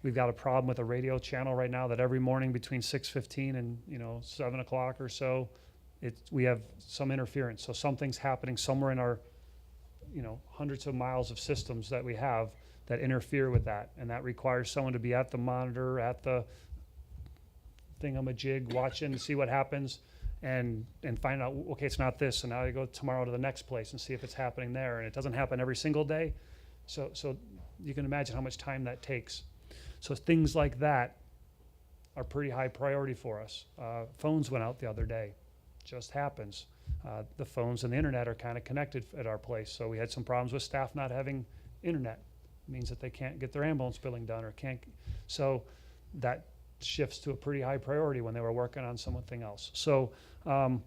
Speaker 2: We've got a problem with a radio channel right now that every morning between 6:15 and 7 o'clock or so, we have some interference. So something's happening somewhere in our hundreds of miles of systems that we have that interfere with that, and that requires someone to be at the monitor, at the thingamajig, watching to see what happens. And find out, okay, it's not this, and now I go tomorrow to the next place and see if it's happening there. And it doesn't happen every single day. So you can imagine how much time that takes. So things like that are pretty high priority for us. Phones went out the other day. Just happens. The phones and the internet are kind of connected at our place. So we had some problems with staff not having internet. It means that they can't get their ambulance billing done or can't. So that shifts to a pretty high priority when they were working on something else. So, and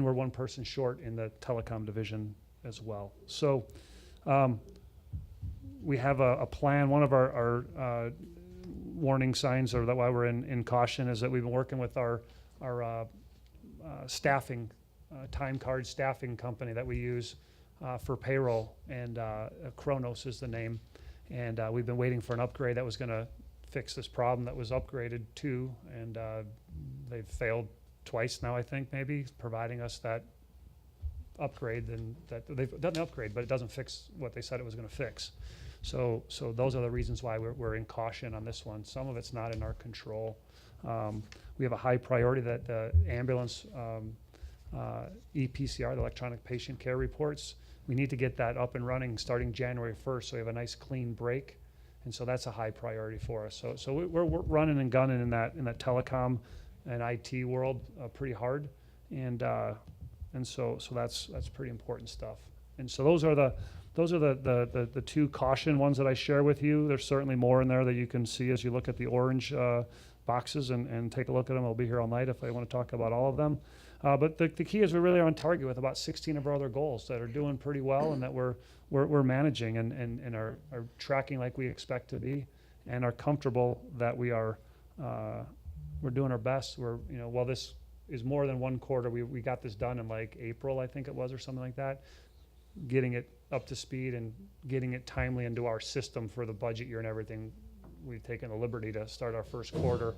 Speaker 2: we're one person short in the telecom division as well. So we have a plan. One of our warning signs, or that why we're in caution, is that we've been working with our staffing, time card staffing company that we use for payroll, and Kronos is the name. And we've been waiting for an upgrade that was going to fix this problem that was upgraded to, and they've failed twice now, I think, maybe, providing us that upgrade. And that they've done the upgrade, but it doesn't fix what they said it was going to fix. So those are the reasons why we're in caution on this one. Some of it's not in our control. We have a high priority that the ambulance EPCR, the electronic patient care reports, we need to get that up and running starting January 1st, so we have a nice clean break. And so that's a high priority for us. So we're running and gunning in that telecom and IT world pretty hard, and so that's pretty important stuff. And so those are the two caution ones that I share with you. There's certainly more in there that you can see as you look at the orange boxes and take a look at them. I'll be here all night if I want to talk about all of them. But the key is we're really on target with about 16 of our other goals that are doing pretty well and that we're managing and are tracking like we expect to be and are comfortable that we're doing our best. While this is more than one quarter, we got this done in like April, I think it was, or something like that. Getting it up to speed and getting it timely into our system for the budget year and everything, we've taken the liberty to start our first quarter,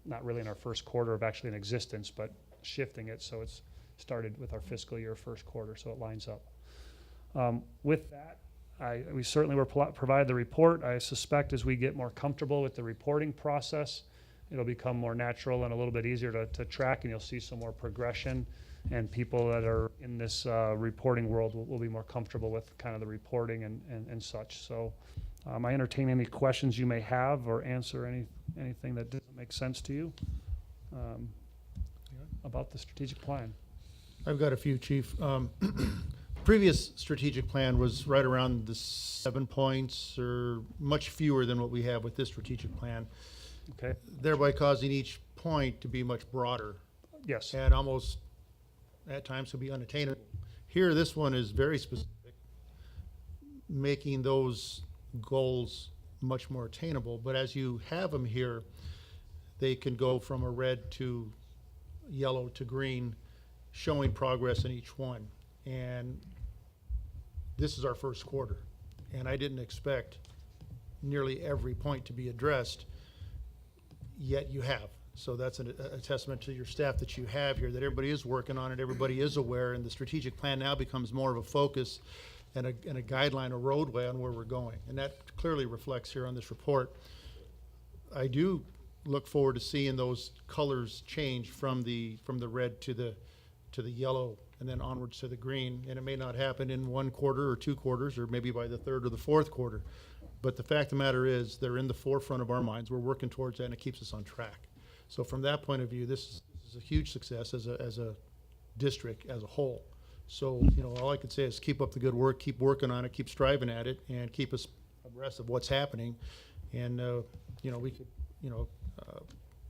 Speaker 2: not really in our first quarter of actually in existence, but shifting it so it's started with our fiscal year first quarter, so it lines up. With that, we certainly will provide the report. I suspect as we get more comfortable with the reporting process, it'll become more natural and a little bit easier to track, and you'll see some more progression. And people that are in this reporting world will be more comfortable with kind of the reporting and such. So I entertain any questions you may have or answer anything that doesn't make sense to you about the strategic plan.
Speaker 1: I've got a few, Chief. Previous strategic plan was right around the 7 points or much fewer than what we have with this strategic plan,
Speaker 2: Okay?
Speaker 1: thereby causing each point to be much broader
Speaker 2: Yes.
Speaker 1: and almost at times could be unattainable. Here, this one is very specific, making those goals much more attainable. But as you have them here, they can go from a red to yellow to green, showing progress in each one. And this is our first quarter. And I didn't expect nearly every point to be addressed, yet you have. So that's a testament to your staff that you have here, that everybody is working on it, everybody is aware, and the strategic plan now becomes more of a focus and a guideline, a roadway on where we're going. And that clearly reflects here on this report. I do look forward to seeing those colors change from the red to the yellow and then onwards to the green. And it may not happen in 1 quarter or 2 quarters, or maybe by the 3rd or the 4th quarter. But the fact of the matter is, they're in the forefront of our minds. We're working towards that, and it keeps us on track. So from that point of view, this is a huge success as a district as a whole. So, all I could say is keep up the good work, keep working on it, keep striving at it, and keep us abreast of what's happening. And, we could,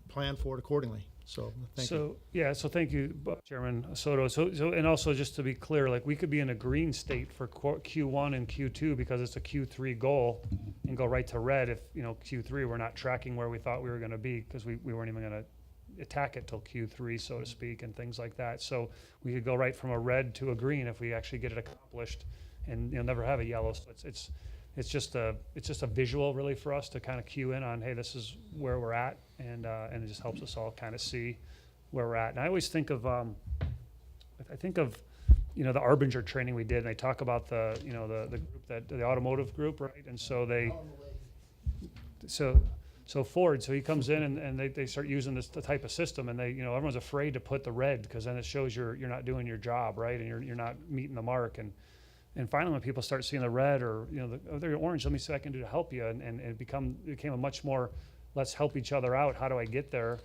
Speaker 1: plan for it accordingly. So, thank you.
Speaker 2: So thank you, Chairman Soto. So, and also just to be clear, like we could be in a green state for Q1 and Q2 because it's a Q3 goal and go right to red if, Q3 we're not tracking where we thought we were going to be because we weren't even going to attack it till Q3, so to speak, and things like that. So we could go right from a red to a green if we actually get it accomplished and never have a yellow. So it's just a visual really for us to kind of cue in on, hey, this is where we're at, and it just helps us all kind of see where we're at. And I always think of the Arbinger training we did, and they talk about the group the automotive group, right? And so so Ford, so he comes in and they start using the type of system, and everyone's afraid to put the red because then it shows you're not doing your job, right? And you're not meeting the mark. And finally, when people start seeing the red or they're orange, let me see what I can do to help you. And it became a much more, let's help each other out. How do I get there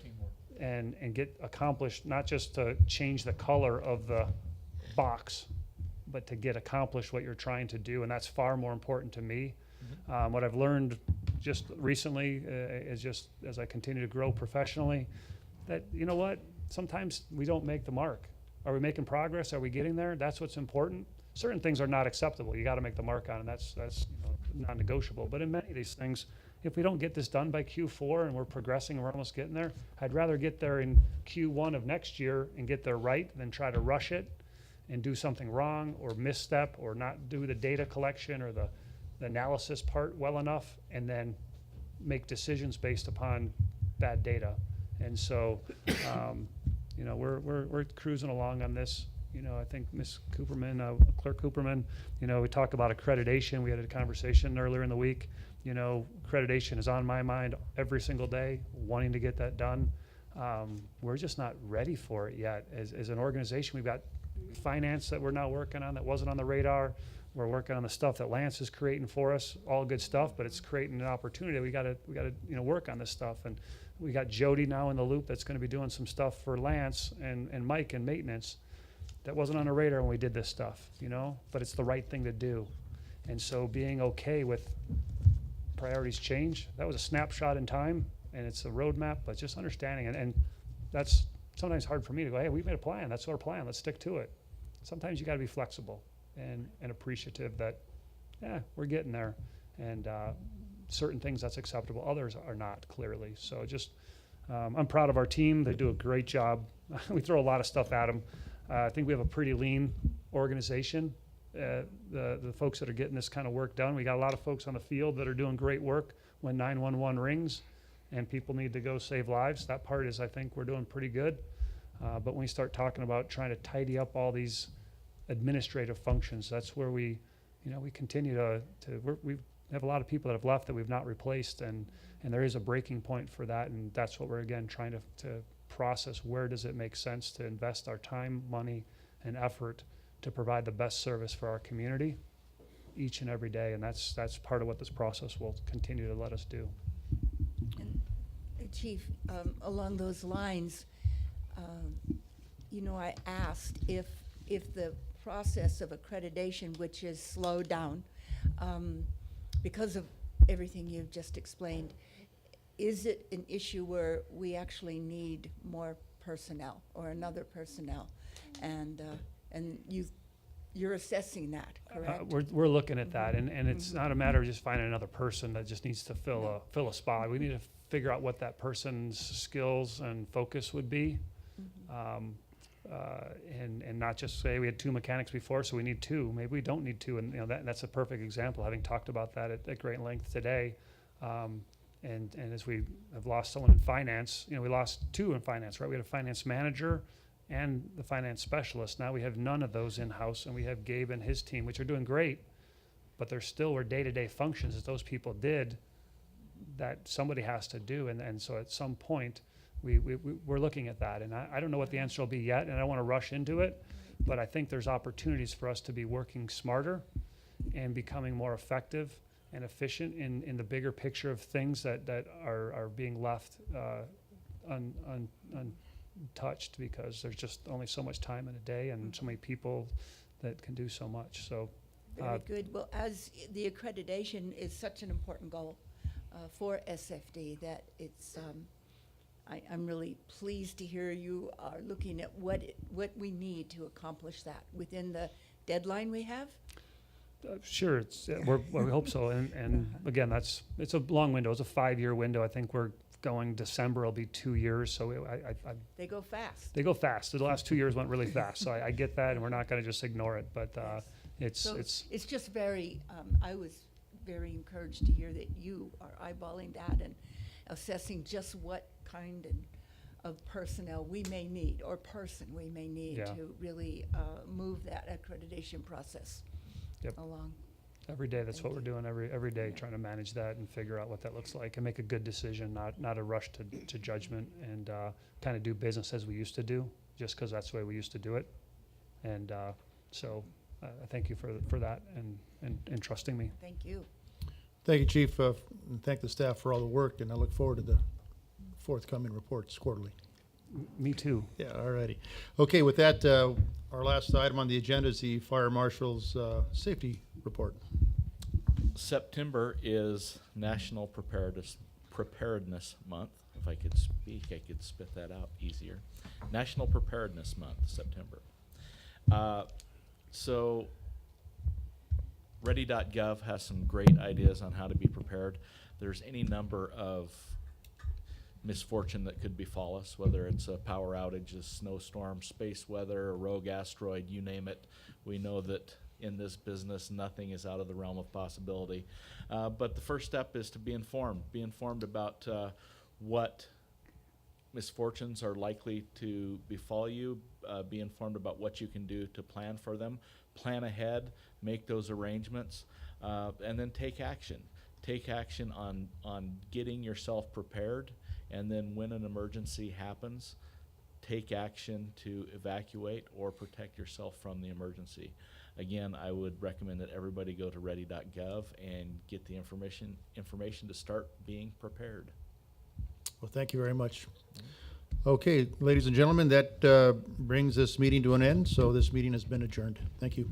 Speaker 2: and get accomplished? Not just to change the color of the box, but to get accomplished what you're trying to do. And that's far more important to me. What I've learned just recently is just as I continue to grow professionally, that sometimes we don't make the mark. Are we making progress? Are we getting there? That's what's important. Certain things are not acceptable. You got to make the mark on, and that's non-negotiable. But in many of these things, if we don't get this done by Q4 and we're progressing and we're almost getting there, I'd rather get there in Q1 of next year and get there right than try to rush it and do something wrong or misstep or not do the data collection or the analysis part well enough and then make decisions based upon bad data. And so, we're cruising along on this. I think Ms. Cooperman, Clerk Cooperman, we talk about accreditation. We had a conversation earlier in the week. Accreditation is on my mind every single day, wanting to get that done. We're just not ready for it yet. As an organization, we've got finance that we're now working on that wasn't on the radar. We're working on the stuff that Lance is creating for us, all good stuff, but it's creating an opportunity. We gotta work on this stuff. And we got Jody now in the loop that's gonna be doing some stuff for Lance and Mike in maintenance that wasn't on the radar when we did this stuff, but it's the right thing to do. And so being okay with priorities change, that was a snapshot in time and it's a roadmap, but just understanding and that's sometimes hard for me to go, hey, we've made a plan, that's our plan, let's stick to it. Sometimes you gotta be flexible and appreciative that, yeah, we're getting there. And certain things that's acceptable, others are not, clearly. So just, I'm proud of our team, they do a great job. We throw a lot of stuff at them. I think we have a pretty lean organization. The folks that are getting this kind of work done, we got a lot of folks on the field that are doing great work when 911 rings and people need to go save lives. That part is, I think we're doing pretty good. But when we start talking about trying to tidy up all these administrative functions, that's where we continue we have a lot of people that have left that we've not replaced, and there is a breaking point for that, and that's what we're, again, trying to process. Where does it make sense to invest our time, money, and effort to provide the best service for our community each and every day? And that's part of what this process will continue to let us do.
Speaker 5: And Chief, along those lines, I asked if the process of accreditation, which is slowed down because of everything you've just explained, is it an issue where we actually need more personnel or another personnel? And you're assessing that, correct?
Speaker 2: We're looking at that, and it's not a matter of just finding another person that just needs to fill a spot. We need to figure out what that person's skills and focus would be, and not just say we had 2 mechanics before, so we need 2. Maybe we don't need 2, and that's a perfect example. Having talked about that at great length today, and as we have lost someone in finance, we lost 2 in finance, right? We had a finance manager and the finance specialist. Now we have none of those in-house, and we have Gabe and his team, which are doing great, but there still were day-to-day functions that those people did that somebody has to do, and so at some point we're looking at that, and I don't know what the answer will be yet, and I don't want to rush into it, but I think there's opportunities for us to be working smarter and becoming more effective and efficient in the bigger picture of things that are being left untouched, because there's just only so much time in a day and so many people that can do so much. So
Speaker 5: Very good. Well, as the accreditation is such an important goal for SFD, that it's, I'm really pleased to hear you are looking at what we need to accomplish that within the deadline we have.
Speaker 2: Sure, we hope so, and again, it's a long window. It's a 5-year window. I think we're going December will be 2 years, so
Speaker 5: They go fast.
Speaker 2: they go fast. The last 2 years went really fast, so I get that, and we're not going to just ignore it. But
Speaker 5: So
Speaker 2: it's
Speaker 5: just very, I was very encouraged to hear that you are eyeballing that and assessing just what kind of personnel we may need, or person we may need
Speaker 2: Yeah.
Speaker 5: to really move that accreditation process
Speaker 2: Yep.
Speaker 5: along.
Speaker 2: every day. That's
Speaker 5: Thank
Speaker 2: what we're
Speaker 5: you.
Speaker 2: doing every day,
Speaker 5: Yeah.
Speaker 2: trying to manage that and figure out what that looks like and make a good decision, not a rush to judgment, and kind of do business as we used to do, just because that's the way we used to do it. And so I thank you for that and trusting me.
Speaker 5: Thank you.
Speaker 1: Thank you, Chief, and thank the staff for all the work, and I look forward to the forthcoming reports quarterly.
Speaker 2: Me too.
Speaker 1: Yeah, all righty. Okay, with that, our last item on the agenda is the Fire Marshal's safety report.
Speaker 7: September is National Preparedness Month. If I could speak, I could spit that out easier. National Preparedness Month, September. So Ready.gov has some great ideas on how to be prepared. There's any number of misfortune that could befall us, whether it's a power outage, a snowstorm, space weather, a rogue asteroid, you name it. We know that in this business, nothing is out of the realm of possibility. But the first step is to be informed. Be informed about what misfortunes are likely to befall you. Be informed about what you can do to plan for them. Plan ahead, make those arrangements, and then take action. Take action on getting yourself prepared, and then when an emergency happens, take action to evacuate or protect yourself from the emergency. Again, I would recommend that everybody go to ready.gov and get the information to start being prepared.
Speaker 1: Well, thank you very much. Okay, ladies and gentlemen, that brings this meeting to an end, so this meeting has been adjourned. Thank you.